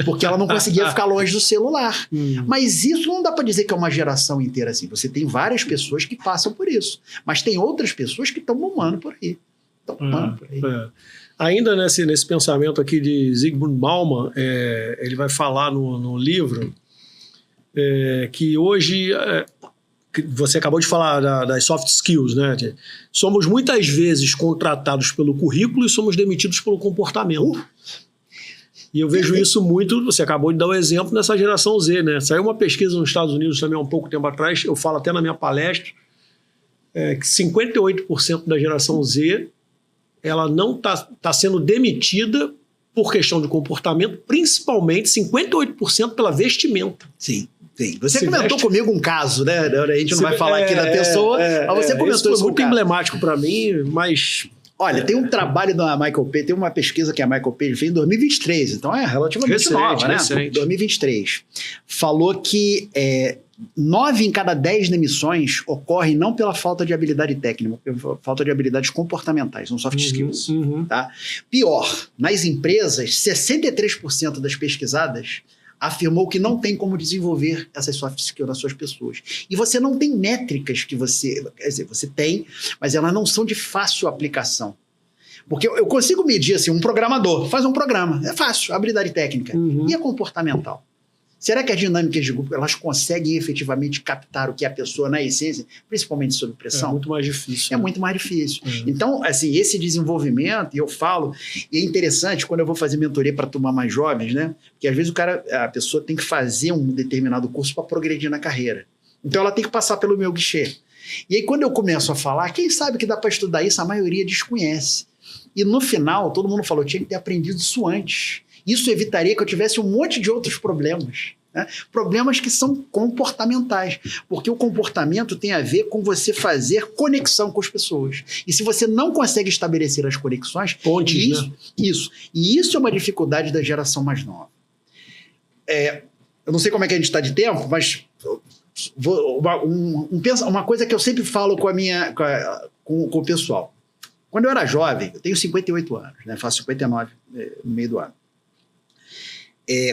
B: Porque ela não conseguia ficar longe do celular. Mas isso não dá para dizer que é uma geração inteira assim. Você tem várias pessoas que passam por isso. Mas tem outras pessoas que estão mamando por aí.
A: Ainda nesse pensamento aqui de Zygmunt Bauman, ele vai falar no livro que hoje... que você acabou de falar das soft skills, né? Somos muitas vezes contratados pelo currículo e somos demitidos pelo comportamento. E eu vejo isso muito, você acabou de dar um exemplo nessa geração Z, né? Saiu uma pesquisa nos Estados Unidos também há um pouco tempo atrás, eu falo até na minha palestra, que 58% da geração Z, ela não tá sendo demitida por questão de comportamento, principalmente 58% pela vestimenta.
B: Sim. Você comentou comigo um caso, né? A gente não vai falar aqui da pessoa, mas você comentou
A: isso. Foi muito emblemático para mim, mas...
B: Olha, tem um trabalho da Michael Page, tem uma pesquisa que a Michael Page fez em 2023, então é relativamente nova, né? 2023. Falou que 9 em cada 10 demissões ocorrem não pela falta de habilidade técnica, pela falta de habilidades comportamentais, são soft skills. Tá? Pior, nas empresas, 63% das pesquisadas afirmou que não tem como desenvolver essas soft skills nas suas pessoas. E você não tem métricas que quer dizer, você tem, mas elas não são de fácil aplicação. Porque eu consigo medir, assim, um programador faz um programa, é fácil, habilidade técnica. E a comportamental? Será que as dinâmicas de grupo, elas conseguem efetivamente captar o que é a pessoa na essência, principalmente sob pressão?
A: É muito mais difícil.
B: É muito mais difícil. Então, assim, esse desenvolvimento, e eu falo, e é interessante quando eu vou fazer mentoria para turma mais jovens, né? Porque às vezes a pessoa tem que fazer um determinado curso para progredir na carreira. Então ela tem que passar pelo meu guichê. E aí quando eu começo a falar, quem sabe que dá para estudar isso, a maioria desconhece. E no final, todo mundo falou, eu tinha que ter aprendido isso antes. Isso evitaria que eu tivesse um monte de outros problemas. Né? Problemas que são comportamentais. Porque o comportamento tem a ver com você fazer conexão com as pessoas. E se você não consegue estabelecer as conexões...
A: Pontes, né?
B: Isso. E isso é uma dificuldade da geração mais nova. Eu não sei como é que a gente está de tempo, mas... uma coisa que eu sempre falo com o pessoal. Quando eu era jovem, eu tenho 58 anos, né? Faço 59 no meio do ano.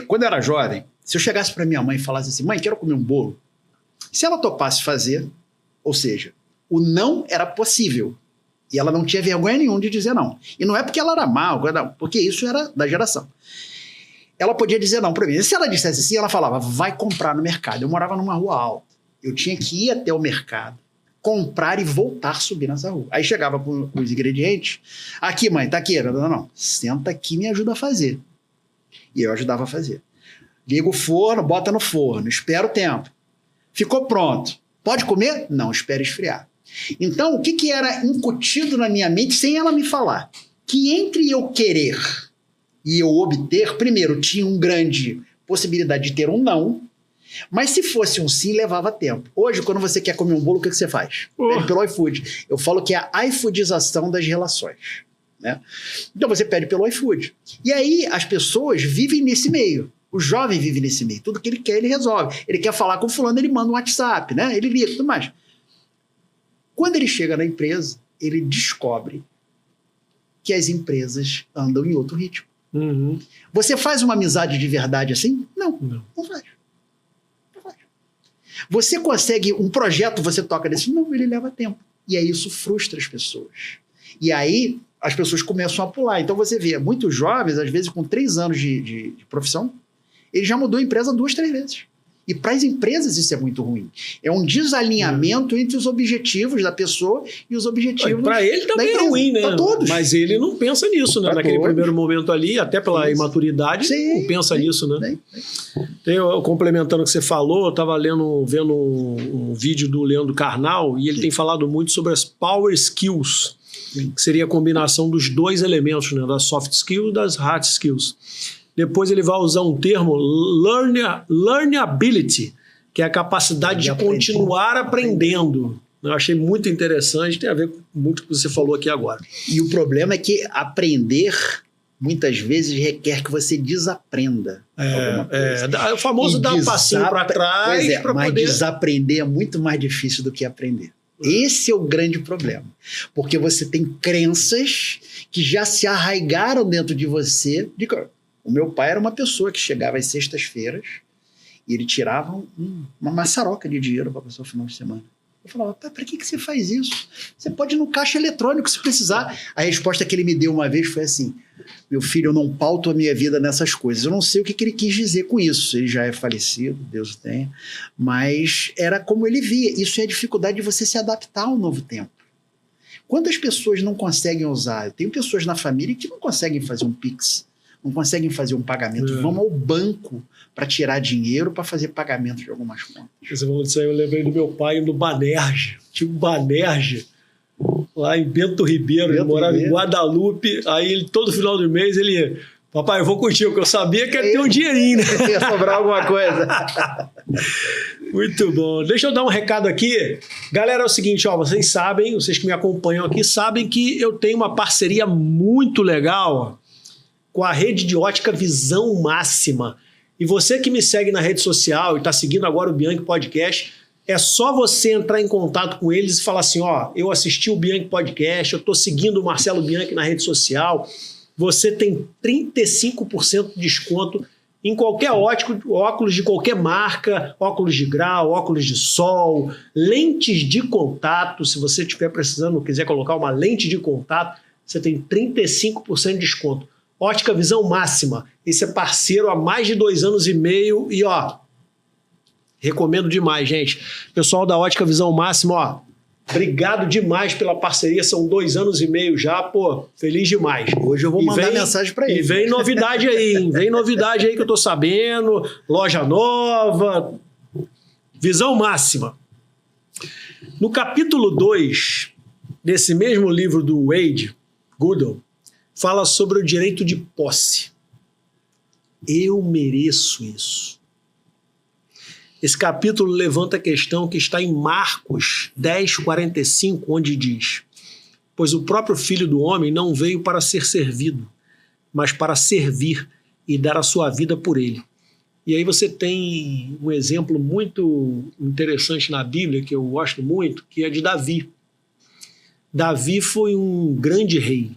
B: Quando eu era jovem, se eu chegasse para minha mãe e falasse assim, mãe, quero comer um bolo, se ela topasse fazer, ou seja, o não era possível, e ela não tinha vergonha nenhuma de dizer não. E não é porque ela era má, porque isso era da geração. Ela podia dizer não para mim. E se ela dissesse assim, ela falava, vai comprar no mercado. Eu morava numa rua alta, eu tinha que ir até o mercado, comprar e voltar a subir nessa rua. Aí chegava com os ingredientes, aqui mãe, tá aqui, não, senta aqui e me ajuda a fazer. E eu ajudava a fazer. Liga o forno, bota no forno, espera o tempo. Ficou pronto. Pode comer? Não, espera esfriar. Então, o que era incutido na minha mente sem ela me falar? Que entre eu querer e eu obter, primeiro, tinha uma grande possibilidade de ter um não, mas se fosse um sim, levava tempo. Hoje, quando você quer comer um bolo, o que você faz? Pede pelo iFood. Eu falo que é a iFoodização das relações. Né? Então você pede pelo iFood. E aí as pessoas vivem nesse meio. O jovem vive nesse meio. Tudo que ele quer, ele resolve. Ele quer falar com fulano, ele manda um WhatsApp, né? Ele liga e tudo mais. Quando ele chega na empresa, ele descobre que as empresas andam em outro ritmo. Você faz uma amizade de verdade assim? Não faz. Não faz. Você consegue um projeto, você toca nesse? Não, ele leva tempo. E aí isso frustra as pessoas. E aí as pessoas começam a pular. Então você vê, muitos jovens, às vezes com 3 anos de profissão, ele já mudou a empresa 2, 3 vezes. E para as empresas isso é muito ruim. É um desalinhamento entre os objetivos da pessoa e os objetivos
A: para ele também é ruim, né?
B: Para todos.
A: Mas ele não pensa nisso, né? Naquele primeiro momento ali, até pela imaturidade, não pensa nisso, né? Complementando o que você falou, eu estava vendo um vídeo do Leandro Carnal e ele tem falado muito sobre as power skills. que seria a combinação dos dois elementos, né, das soft skills e das hard skills. Depois ele vai usar um termo, learnability, que é a capacidade de continuar aprendendo. Eu achei muito interessante, tem a ver com muito o que você falou aqui agora.
B: E o problema é que aprender muitas vezes requer que você desaprenda alguma coisa.
A: O famoso dar um passinho para trás.
B: Mas desaprender é muito mais difícil do que aprender. Esse é o grande problema. Porque você tem crenças que já se arraigaram dentro de você. O meu pai era uma pessoa que chegava às sextas-feiras e ele tirava uma maçaroca de dinheiro para passar o final de semana. Eu falava, pai, para que você faz isso? Você pode ir no caixa eletrônico se precisar. A resposta que ele me deu uma vez foi assim, meu filho, eu não pauto a minha vida nessas coisas. Eu não sei o que ele quis dizer com isso. Ele já é falecido, Deus o tenha. Mas era como ele via. Isso é a dificuldade de você se adaptar ao novo tempo. Quantas pessoas não conseguem usar? Eu tenho pessoas na família que não conseguem fazer um Pix, não conseguem fazer um pagamento, vão ao banco para tirar dinheiro para fazer pagamento de algumas contas.
A: Você falou disso aí, eu lembrei do meu pai no Banerje. Tinha um Banerje lá em Bento Ribeiro, ele morava em Guadalupe, aí ele, todo final do mês ele... Papai, eu vou contigo, porque eu sabia que ia ter um dinheirinho, né?
B: Ia sobrar alguma coisa.
A: Muito bom. Deixa eu dar um recado aqui. Galera, é o seguinte, ó, vocês sabem, vocês que me acompanham aqui, sabem que eu tenho uma parceria muito legal, ó, com a rede de ótica Visão Máxima. E você que me segue na rede social e está seguindo agora o Bianchi Podcast, é só você entrar em contato com eles e falar assim, ó, eu assisti o Bianchi Podcast, eu estou seguindo o Marcelo Bianchi na rede social, você tem 35% de desconto em qualquer óculos de qualquer marca, óculos de grau, óculos de sol, lentes de contato, se você estiver precisando, quiser colocar uma lente de contato, você tem 35% de desconto. Ótica Visão Máxima, esse é parceiro há mais de 2 anos e meio e ó, recomendo demais, gente. Pessoal da Ótica Visão Máxima, ó, obrigado demais pela parceria, são 2 anos e meio já, pô, feliz demais.
B: Hoje eu vou mandar mensagem para ele.
A: E vem novidade aí, hein? Vem novidade aí que eu tô sabendo, loja nova, Visão Máxima. No capítulo 2 desse mesmo livro do Wade Goodall, fala sobre o direito de posse. Eu mereço isso. Esse capítulo levanta a questão que está em Marcos 10:45, onde diz: pois o próprio Filho do Homem não veio para ser servido, mas para servir e dar a sua vida por ele. E aí você tem um exemplo muito interessante na Bíblia, que eu gosto muito, que é de Davi. Davi foi um grande rei,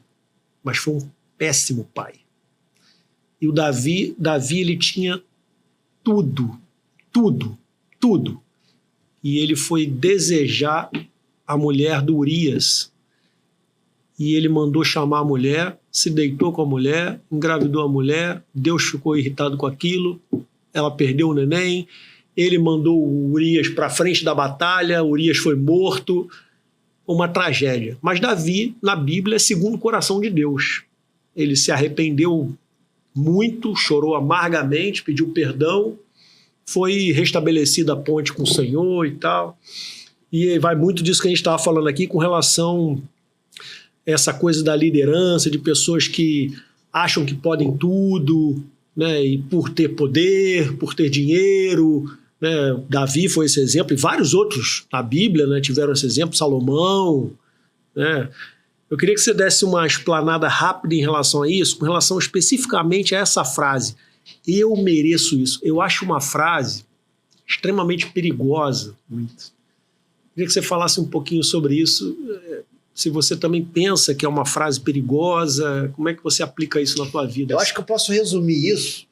A: mas foi um péssimo pai. E o Davi ele tinha tudo. E ele foi desejar a mulher do Urias. E ele mandou chamar a mulher, se deitou com a mulher, engravidou a mulher, Deus ficou irritado com aquilo, ela perdeu o neném, ele mandou o Urias para frente da batalha, Urias foi morto, uma tragédia. Mas Davi, na Bíblia, é segundo o coração de Deus. Ele se arrependeu muito, chorou amargamente, pediu perdão, foi restabelecida a ponte com o Senhor e tal. E vai muito disso que a gente estava falando aqui com relação a essa coisa da liderança, de pessoas que acham que podem tudo, né? E por ter poder, por ter dinheiro, né? Davi foi esse exemplo, e vários outros na Bíblia, né, tiveram esse exemplo, Salomão, né? Eu queria que você desse uma explanada rápida em relação a isso, com relação especificamente a essa frase, eu mereço isso. Eu acho uma frase extremamente perigosa. Muito. Eu queria que você falasse um pouquinho sobre isso, se você também pensa que é uma frase perigosa, como é que você aplica isso na tua vida?
B: Eu acho que eu posso resumir isso,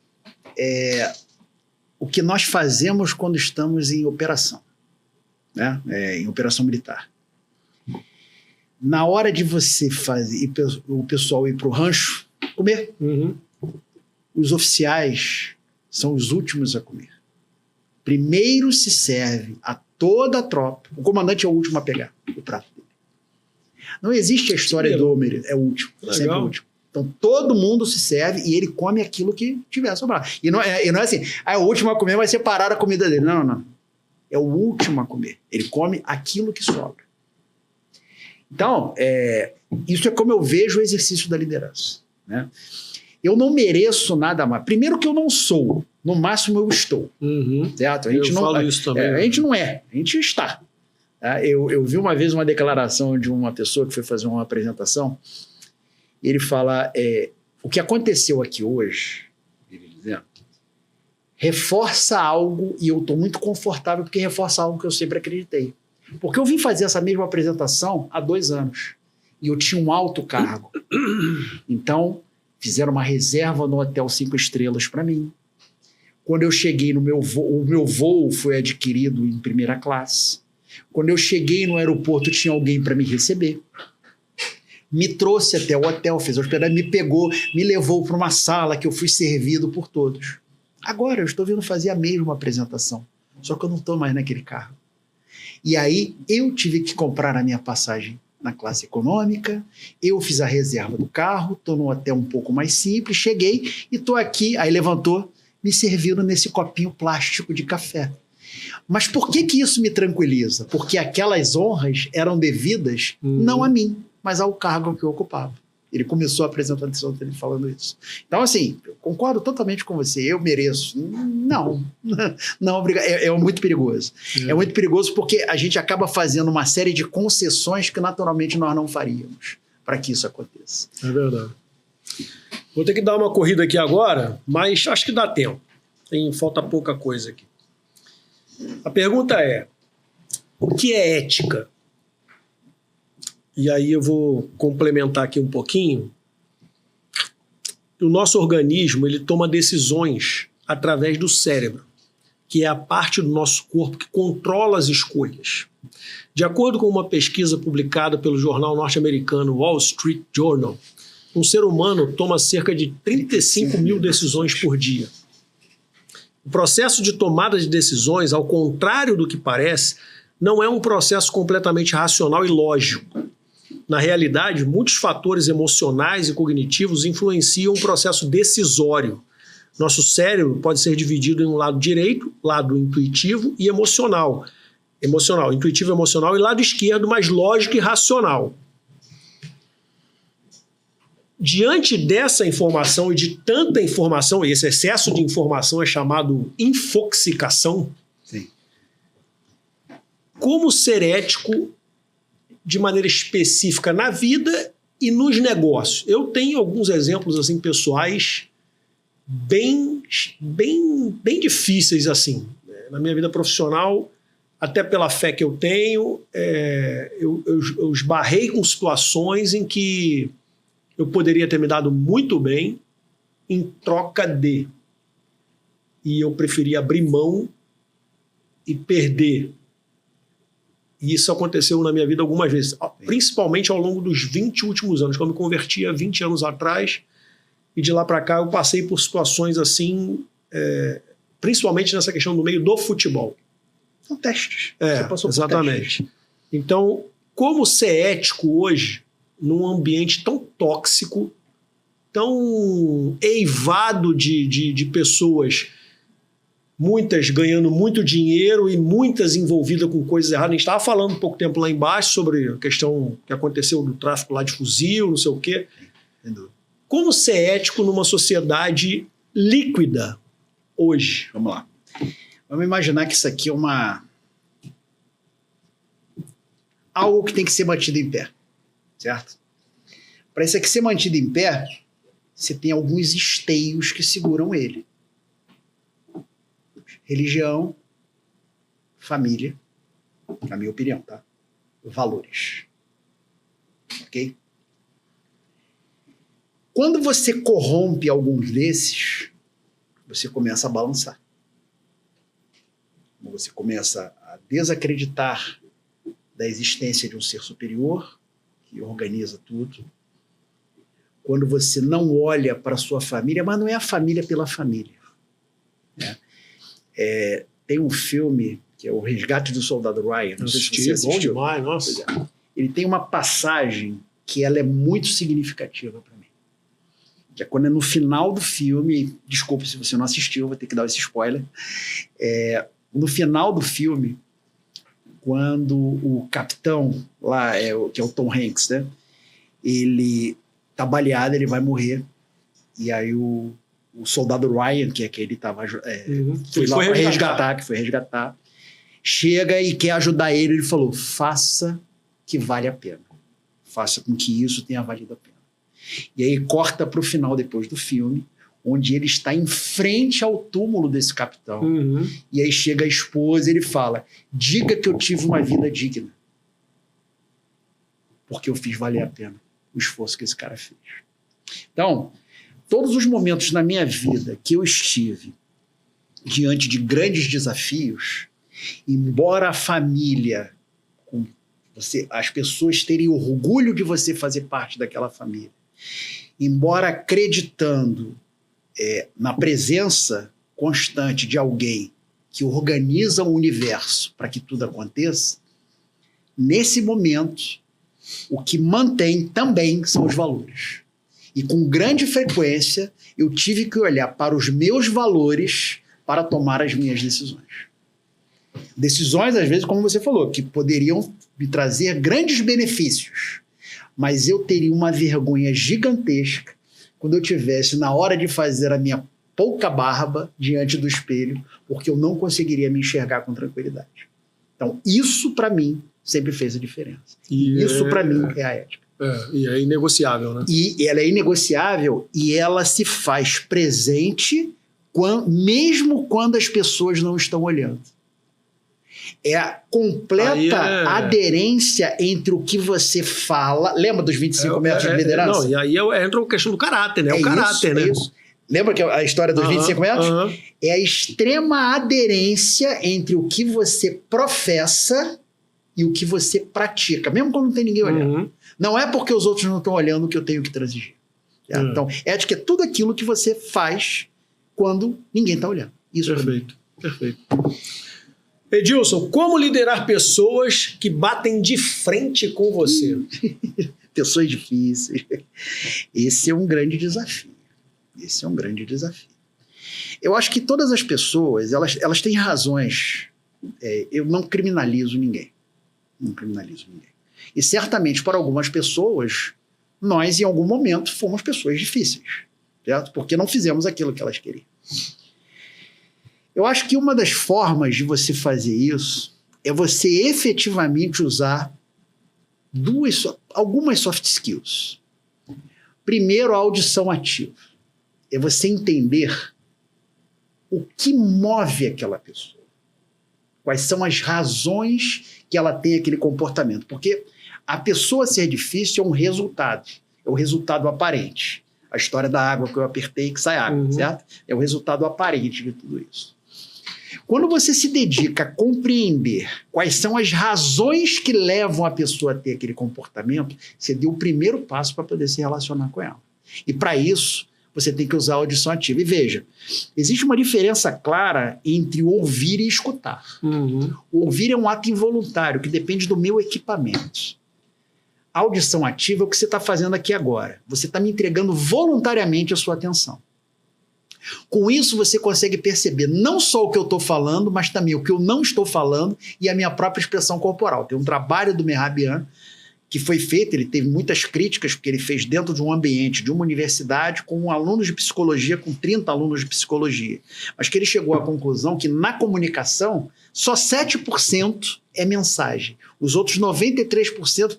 B: o que nós fazemos quando estamos em operação, né? Em operação militar. Na hora de você fazer o pessoal ir para o rancho comer, os oficiais são os últimos a comer. Primeiro se serve a toda a tropa. O comandante é o último a pegar o prato dele. Não existe a história do Homer, é o último, sempre o último. Então todo mundo se serve e ele come aquilo que tiver sobrado. E não é assim, o último a comer vai separar a comida dele. Não. É o último a comer. Ele come aquilo que sobra. Então, Isso é como eu vejo o exercício da liderança, né? Eu não mereço nada mais. Primeiro que eu não sou, no máximo eu estou. Certo? A gente não
A: falo isso também.
B: A gente não é, a gente está. Tá? Eu vi uma vez uma declaração de uma pessoa que foi fazer uma apresentação, e ele fala, o que aconteceu aqui hoje, ele dizendo, reforça algo, e eu estou muito confortável porque reforça algo que eu sempre acreditei. Porque eu vim fazer essa mesma apresentação há 2 anos, e eu tinha um alto cargo. Então, fizeram uma reserva no hotel 5 estrelas para mim. Quando eu cheguei no meu voo, o meu voo foi adquirido em primeira classe. Quando eu cheguei no aeroporto, tinha alguém para me receber. Me trouxe até o hotel, fez a hospedagem, me pegou, me levou para uma sala que eu fui servido por todos. Agora eu estou vindo fazer a mesma apresentação, só que eu não estou mais naquele carro. E aí eu tive que comprar a minha passagem na classe econômica, eu fiz a reserva do carro, estou num hotel um pouco mais simples, cheguei e estou aqui, aí levantou, me servindo nesse copinho plástico de café. Mas por que isso me tranquiliza? Porque aquelas honras eram devidas não a mim, mas ao cargo que eu ocupava. Ele começou a apresentação dele falando isso. Então, assim, eu concordo totalmente com você. Eu mereço. Não, obrigado. É muito perigoso. É muito perigoso porque a gente acaba fazendo uma série de concessões que naturalmente nós não faríamos para que isso aconteça.
A: É verdade. Vou ter que dar uma corrida aqui agora, mas acho que dá tempo. Falta pouca coisa aqui. A pergunta é, o que é ética? E aí eu vou complementar aqui um pouquinho. O nosso organismo, ele toma decisões através do cérebro, que é a parte do nosso corpo que controla as escolhas. De acordo com uma pesquisa publicada pelo jornal norte-americano Wall Street Journal, um ser humano toma cerca de 35 mil decisões por dia. O processo de tomada de decisões, ao contrário do que parece, não é um processo completamente racional e lógico. Na realidade, muitos fatores emocionais e cognitivos influenciam o processo decisório. Nosso cérebro pode ser dividido em um lado direito, lado intuitivo e emocional. Intuitivo e emocional, e lado esquerdo, mais lógico e racional. Diante dessa informação e de tanta informação, e esse excesso de informação é chamado infoxicação,
B: sim.
A: Como ser ético de maneira específica na vida e nos negócios? Eu tenho alguns exemplos assim pessoais bem difíceis assim. Na minha vida profissional, até pela fé que eu tenho, eu esbarrei com situações em que eu poderia ter me dado muito bem em troca de. E eu preferi abrir mão e perder. E isso aconteceu na minha vida algumas vezes, principalmente ao longo dos 20 últimos anos, quando eu me converti há 20 anos atrás, e de lá para cá eu passei por situações assim, principalmente nessa questão do meio do futebol.
B: São testes.
A: Você passou exatamente. Por testes. Então, como ser ético hoje, num ambiente tão tóxico, tão eivado de pessoas, muitas ganhando muito dinheiro e muitas envolvidas com coisas erradas. A gente estava falando um pouco tempo lá embaixo sobre a questão que aconteceu do tráfico lá de fuzil, não sei o quê. Como ser ético numa sociedade líquida hoje?
B: Vamos lá. Vamos imaginar que isso aqui é algo que tem que ser mantido em pé, certo? Para isso aqui ser mantido em pé, você tem alguns esteios que seguram ele. Religião, família, na minha opinião, tá? Valores. Ok? Quando você corrompe alguns desses, você começa a balançar. Você começa a desacreditar da existência de um ser superior que organiza tudo. Quando você não olha para a sua família, mas não é a família pela família, né? Tem um filme que é O Resgate do Soldado Ryan. Não sei se você assistiu.
A: Bom demais, nossa.
B: Ele tem uma passagem que ela é muito significativa para mim. Que é quando no final do filme, desculpe se você não assistiu, vou ter que dar esse spoiler. No final do filme, quando o capitão lá, que é o Tom Hanks, né? ele tá baleado, ele vai morrer. E aí o soldado Ryan, que é que ele tava, foi lá para resgatar, chega e quer ajudar ele. Ele falou, faça que vale a pena. Faça com que isso tenha valido a pena. E aí corta para o final, depois do filme, onde ele está em frente ao túmulo desse capitão. E aí chega a esposa e ele fala, diga que eu tive uma vida digna. Porque eu fiz valer a pena o esforço que esse cara fez. Então, todos os momentos na minha vida que eu estive diante de grandes desafios, embora a família, as pessoas terem orgulho de você fazer parte daquela família, embora acreditando na presença constante de alguém que organiza o universo para que tudo aconteça, nesse momento, o que mantém também são os valores. E com grande frequência, eu tive que olhar para os meus valores para tomar as minhas decisões. Decisões, às vezes, como você falou, que poderiam me trazer grandes benefícios, mas eu teria uma vergonha gigantesca quando eu tivesse na hora de fazer a minha pouca barba diante do espelho, porque eu não conseguiria me enxergar com tranquilidade. Então, isso para mim sempre fez a diferença. Isso para mim é a ética.
A: E é inegociável, né?
B: E ela é inegociável e ela se faz presente mesmo quando as pessoas não estão olhando. É a completa aderência entre o que você fala. Lembra dos 25 metros de liderança?
A: Não, e aí entra a questão do caráter, né? O caráter, né?
B: Isso. Lembra que a história dos 25 metros? É a extrema aderência entre o que você professa e o que você pratica, mesmo quando não tem ninguém olhando. Não é porque os outros não estão olhando que eu tenho que transigir. Então, ética é tudo aquilo que você faz quando ninguém está olhando. Isso.
A: Perfeito. Edilson, como liderar pessoas que batem de frente com você?
B: Pessoas difíceis. Esse é um grande desafio. Eu acho que todas as pessoas, elas têm razões. Eu não criminalizo ninguém. E certamente, para algumas pessoas, nós, em algum momento, fomos pessoas difíceis, certo? Porque não fizemos aquilo que elas queriam. Eu acho que uma das formas de você fazer isso é você efetivamente usar algumas soft skills. Primeiro, a audição ativa. É você entender o que move aquela pessoa. Quais são as razões que ela tem aquele comportamento. Porque a pessoa ser difícil é um resultado. É o resultado aparente. A história da água que eu apertei que sai água, certo? É o resultado aparente de tudo isso. Quando você se dedica a compreender quais são as razões que levam a pessoa a ter aquele comportamento, você deu o primeiro passo para poder se relacionar com ela. E para isso, você tem que usar a audição ativa. E veja, existe uma diferença clara entre ouvir e escutar. Ouvir é um ato involuntário, que depende do meu equipamento. A audição ativa é o que você está fazendo aqui agora. Você está me entregando voluntariamente a sua atenção. Com isso, você consegue perceber não só o que eu estou falando, mas também o que eu não estou falando e a minha própria expressão corporal. Tem um trabalho do Mehrabian que foi feito, ele teve muitas críticas, porque ele fez dentro de um ambiente de uma universidade com alunos de psicologia, com 30 alunos de psicologia. Mas que ele chegou à conclusão que na comunicação, só 7% é mensagem. Os outros 93%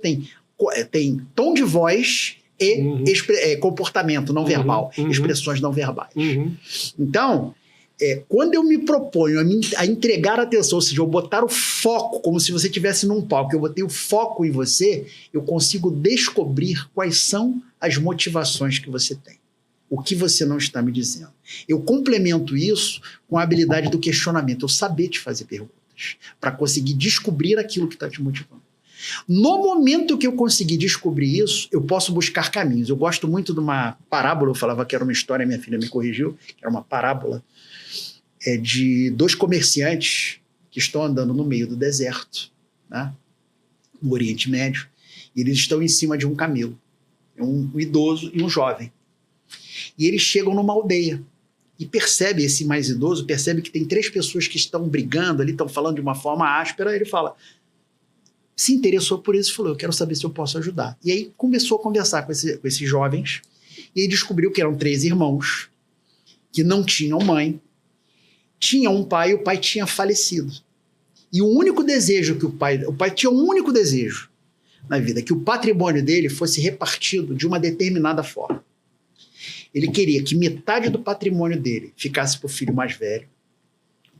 B: tem tom de voz e comportamento não verbal, expressões não verbais. Então, quando eu me proponho a entregar atenção, ou seja, eu botar o foco, como se você estivesse num palco, eu botei o foco em você, eu consigo descobrir quais são as motivações que você tem. O que você não está me dizendo. Eu complemento isso com a habilidade do questionamento, eu saber te fazer perguntas, para conseguir descobrir aquilo que está te motivando. No momento que eu conseguir descobrir isso, eu posso buscar caminhos. Eu gosto muito de uma parábola, eu falava que era uma história, minha filha me corrigiu, que era uma parábola de dois comerciantes que estão andando no meio do deserto, né, no Oriente Médio, e eles estão em cima de um camelo, um idoso e um jovem. E eles chegam numa aldeia e percebe, esse mais idoso percebe que tem 3 pessoas que estão brigando ali, estão falando de uma forma áspera, ele fala: se interessou por isso e falou, eu quero saber se eu posso ajudar. E aí começou a conversar com esses jovens e aí descobriu que eram 3 irmãos que não tinham mãe, tinha um pai e o pai tinha falecido. E o único desejo que o pai tinha um único desejo na vida, que o patrimônio dele fosse repartido de uma determinada forma. Ele queria que metade do patrimônio dele ficasse para o filho mais velho,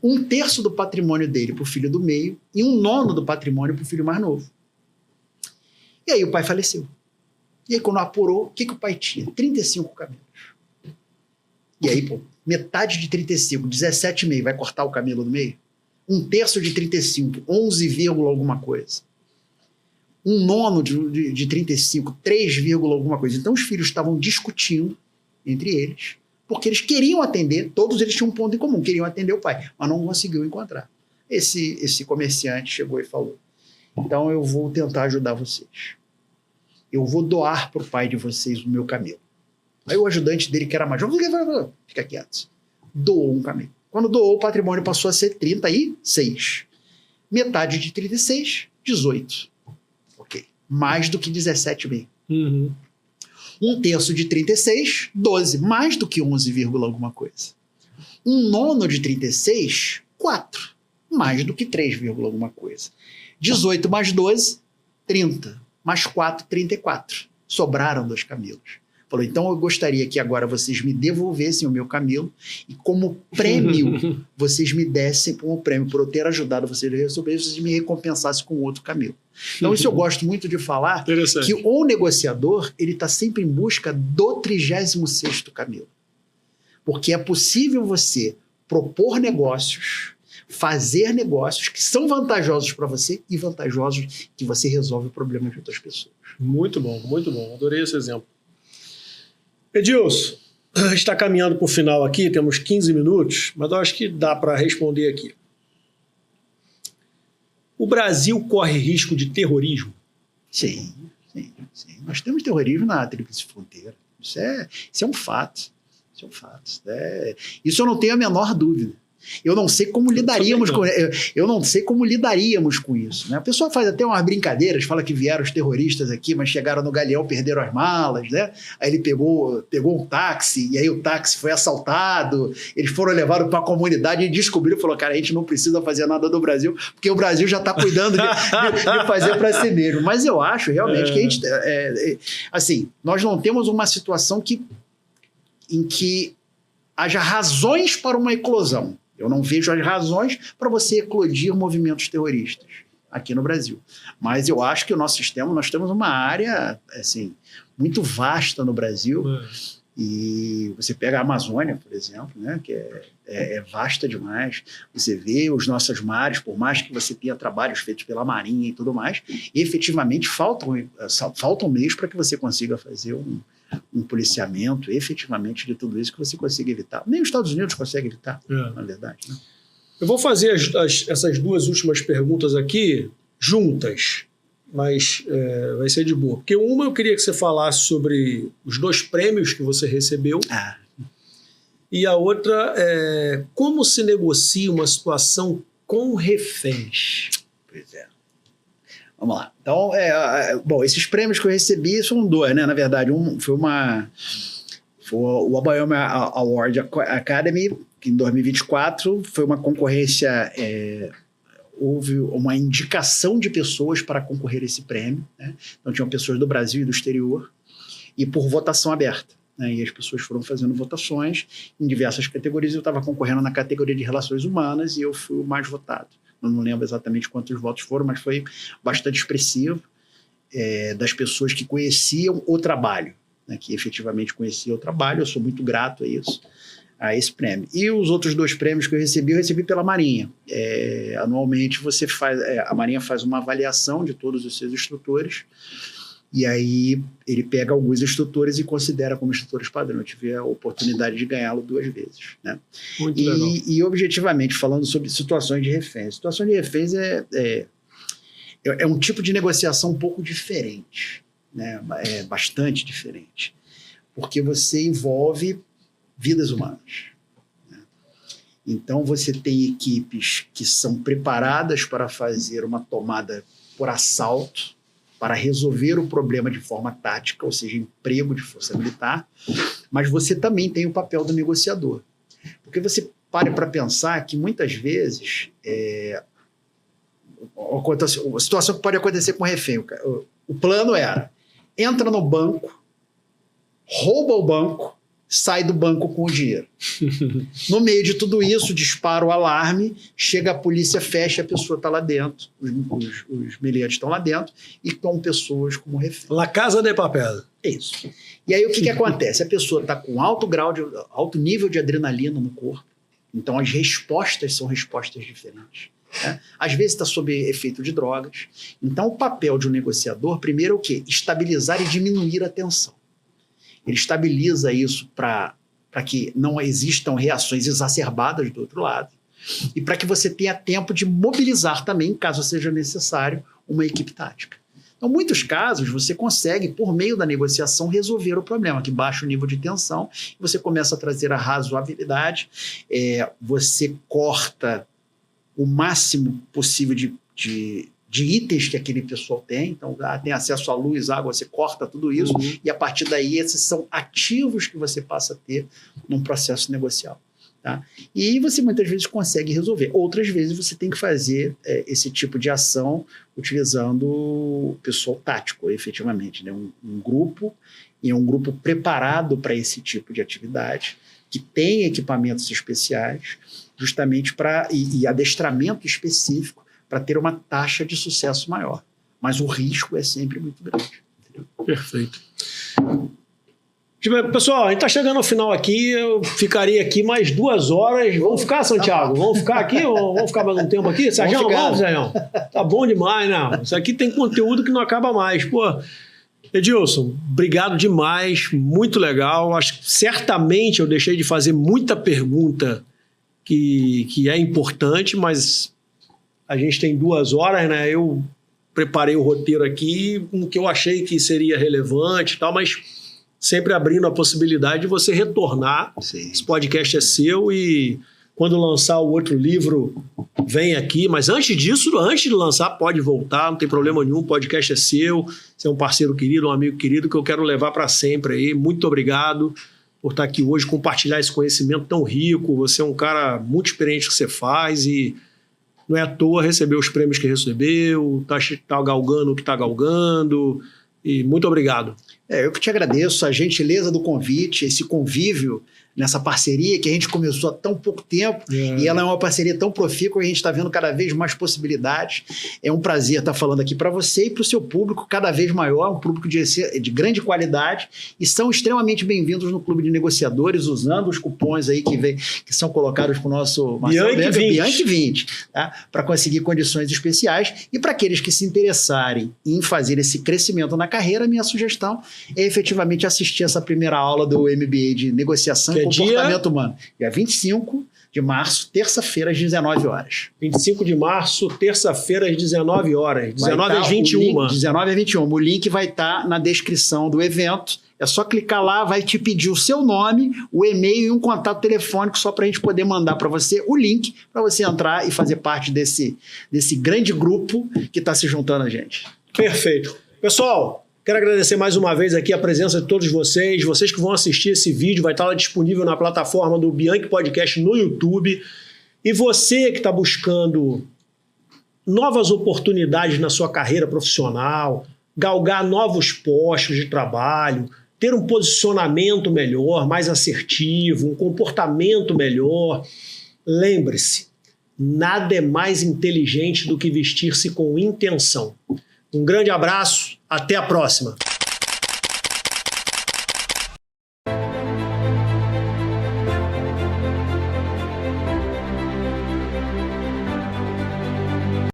B: 1/3 do patrimônio dele para o filho do meio e 1/9 do patrimônio para o filho mais novo. E aí o pai faleceu. E aí quando apurou, o que o pai tinha? 35 camelos. E aí, pô, metade de 35, 17,5, vai cortar o camelo do meio? 1/3 de 35, 11, alguma coisa. 1/9 de 35, 3, alguma coisa. Então os filhos estavam discutindo entre eles, porque eles queriam atender, todos eles tinham um ponto em comum, queriam atender o pai, mas não conseguiu encontrar. Esse comerciante chegou e falou, então eu vou tentar ajudar vocês. Eu vou doar para o pai de vocês o meu camelo. Aí o ajudante dele, que era mais jovem, fica quieto, doou um camelo. Quando doou, o patrimônio passou a ser 36. Metade de 36, 18. Ok. Mais do que 17,5.
A: Uhum.
B: 1/3 de 36, 12. Mais do que 11, alguma coisa. 1/9 de 36, 4. Mais do que 3, alguma coisa. 18 mais 12, 30. Mais 4, 34. Sobraram 2 camelos. Falou, então eu gostaria que agora vocês me devolvessem o meu camelo e como prêmio, vocês me dessem como prêmio por eu ter ajudado vocês a resolver, vocês me recompensassem com outro camelo. Então isso eu gosto muito de falar, que o negociador, ele está sempre em busca do 36º camelo. Porque é possível você propor negócios, fazer negócios que são vantajosos para você e vantajosos que você resolve o problema de outras pessoas.
A: Muito bom, adorei esse exemplo. Edilson, a gente está caminhando para o final aqui, temos 15 minutos, mas eu acho que dá para responder aqui. O Brasil corre risco de terrorismo?
B: Sim. Nós temos terrorismo na Tríplice Fronteira. Isso é um fato. Isso eu não tenho a menor dúvida. Eu não sei como lidaríamos com isso. Né? A pessoa faz até umas brincadeiras, fala que vieram os terroristas aqui, mas chegaram no galeão, perderam as malas, né? Aí ele pegou um táxi, e aí o táxi foi assaltado, eles foram levados para a comunidade e descobriram, falou, cara, a gente não precisa fazer nada do Brasil, porque o Brasil já está cuidando de fazer para si mesmo. Mas eu acho realmente que a gente... assim, nós não temos uma situação em que haja razões para uma eclosão. Eu não vejo as razões para você eclodir movimentos terroristas aqui no Brasil. Mas eu acho que o nosso sistema, nós temos uma área assim, muito vasta no Brasil. E você pega a Amazônia, por exemplo, né, que é vasta demais. Você vê os nossos mares, por mais que você tenha trabalhos feitos pela Marinha e tudo mais, efetivamente faltam meios para que você consiga fazer um policiamento efetivamente de tudo isso que você consiga evitar. Nem os Estados Unidos conseguem evitar, na verdade. Né?
A: Eu vou fazer essas 2 últimas perguntas aqui juntas, mas vai ser de boa. Porque uma eu queria que você falasse sobre os 2 prêmios que você recebeu. E a outra é como se negocia uma situação com reféns.
B: Pois é. Vamos lá. Então, bom, esses prêmios que eu recebi são 2, né? Na verdade, foi o Abayomi Award Academy, que em 2024 foi uma concorrência, houve uma indicação de pessoas para concorrer a esse prêmio, né? Então tinham pessoas do Brasil e do exterior, e por votação aberta. Né? E as pessoas foram fazendo votações em diversas categorias. Eu estava concorrendo na categoria de Relações Humanas e eu fui o mais votado. Eu não lembro exatamente quantos votos foram, mas foi bastante expressivo, das pessoas que conheciam o trabalho, né, que efetivamente conheciam o trabalho. Eu sou muito grato a esse prêmio. E os outros 2 prêmios que eu recebi pela Marinha. Anualmente a Marinha faz uma avaliação de todos os seus instrutores, e aí ele pega alguns instrutores e considera como instrutores padrão. Eu tive a oportunidade de ganhá-lo 2 vezes. Né?
A: Muito legal.
B: E objetivamente, falando sobre situações de reféns. Situação de reféns é um tipo de negociação um pouco diferente, né? É bastante diferente, porque você envolve vidas humanas. Né? Então você tem equipes que são preparadas para fazer uma tomada por assalto, para resolver o problema de forma tática, ou seja, emprego de força militar, mas você também tem o papel do negociador. Porque você para pensar que muitas vezes a situação que pode acontecer com o refém. O plano era: entra no banco, rouba o banco, sai do banco com o dinheiro. No meio de tudo isso, dispara o alarme, chega a polícia, fecha, a pessoa está lá dentro, os meliantes estão lá dentro e tomam pessoas como refém.
A: La Casa de Papel.
B: É isso. E aí o que acontece? A pessoa está com alto nível de adrenalina no corpo, então as respostas são respostas diferentes. Né? Às vezes está sob efeito de drogas. Então o papel de um negociador, primeiro é o quê? Estabilizar e diminuir a tensão. Ele estabiliza isso para que não existam reações exacerbadas do outro lado e para que você tenha tempo de mobilizar também, caso seja necessário, uma equipe tática. Então, em muitos casos, você consegue, por meio da negociação, resolver o problema, que baixa o nível de tensão, você começa a trazer a razoabilidade, você corta o máximo possível de itens que aquele pessoal tem. Então, tem acesso à luz, água, você corta tudo isso, e a partir daí esses são ativos que você passa a ter num processo negocial. Tá? E você muitas vezes consegue resolver. Outras vezes você tem que fazer esse tipo de ação utilizando o pessoal tático, efetivamente. Né? Um grupo preparado para esse tipo de atividade, que tem equipamentos especiais, justamente e adestramento específico para ter uma taxa de sucesso maior. Mas o risco é sempre muito grande. Entendeu?
A: Perfeito. Pessoal, a gente está chegando ao final aqui, eu ficaria aqui mais 2 horas. Vamos ficar, Santiago? Vamos ficar aqui ou vamos ficar mais um tempo aqui? Sérgio, vamos, Sérgio? Tá bom demais, né? Isso aqui tem conteúdo que não acaba mais. Pô, Edilson, obrigado demais, muito legal. Acho que certamente eu deixei de fazer muita pergunta que é importante, mas a gente tem 2 horas, né? Eu preparei o roteiro aqui com o que eu achei que seria relevante e tal, mas sempre abrindo a possibilidade de você retornar. Sim. Esse podcast é seu e quando lançar o outro livro, vem aqui. Mas antes disso, antes de lançar, pode voltar, não tem problema nenhum. O podcast é seu, você é um parceiro querido, um amigo querido que eu quero levar para sempre aí. Muito obrigado por estar aqui hoje, compartilhar esse conhecimento tão rico. Você é um cara muito experiente que você faz e não é à toa receber os prêmios que recebeu, tá galgando o que está galgando. E muito obrigado.
B: Eu que te agradeço a gentileza do convite, esse convívio nessa parceria que a gente começou há tão pouco tempo e ela é uma parceria tão profícua que a gente está vendo cada vez mais possibilidades. É um prazer estar falando aqui para você e para o seu público cada vez maior, um público de grande qualidade e são extremamente bem-vindos no Clube de Negociadores usando os cupons aí que são colocados para o nosso Bianchi 20, tá? Para conseguir condições especiais e para aqueles que se interessarem em fazer esse crescimento na carreira, minha sugestão é efetivamente assistir essa primeira aula do MBA de negociação e comportamento humano. Dia 25 de março, terça-feira, às 19 horas.
A: 25 de março, terça-feira, às 19 horas. 19 às 21.
B: 19 às 21. O link vai estar na descrição do evento. É só clicar lá, vai te pedir o seu nome, o e-mail e um contato telefônico só para a gente poder mandar para você o link para você entrar e fazer parte desse grande grupo que está se juntando a gente.
A: Perfeito. Pessoal, quero agradecer mais uma vez aqui a presença de todos vocês. Vocês que vão assistir esse vídeo, vai estar lá disponível na plataforma do Bianchi Podcast no YouTube. E você que está buscando novas oportunidades na sua carreira profissional, galgar novos postos de trabalho, ter um posicionamento melhor, mais assertivo, um comportamento melhor, lembre-se, nada é mais inteligente do que vestir-se com intenção. Um grande abraço, até a próxima!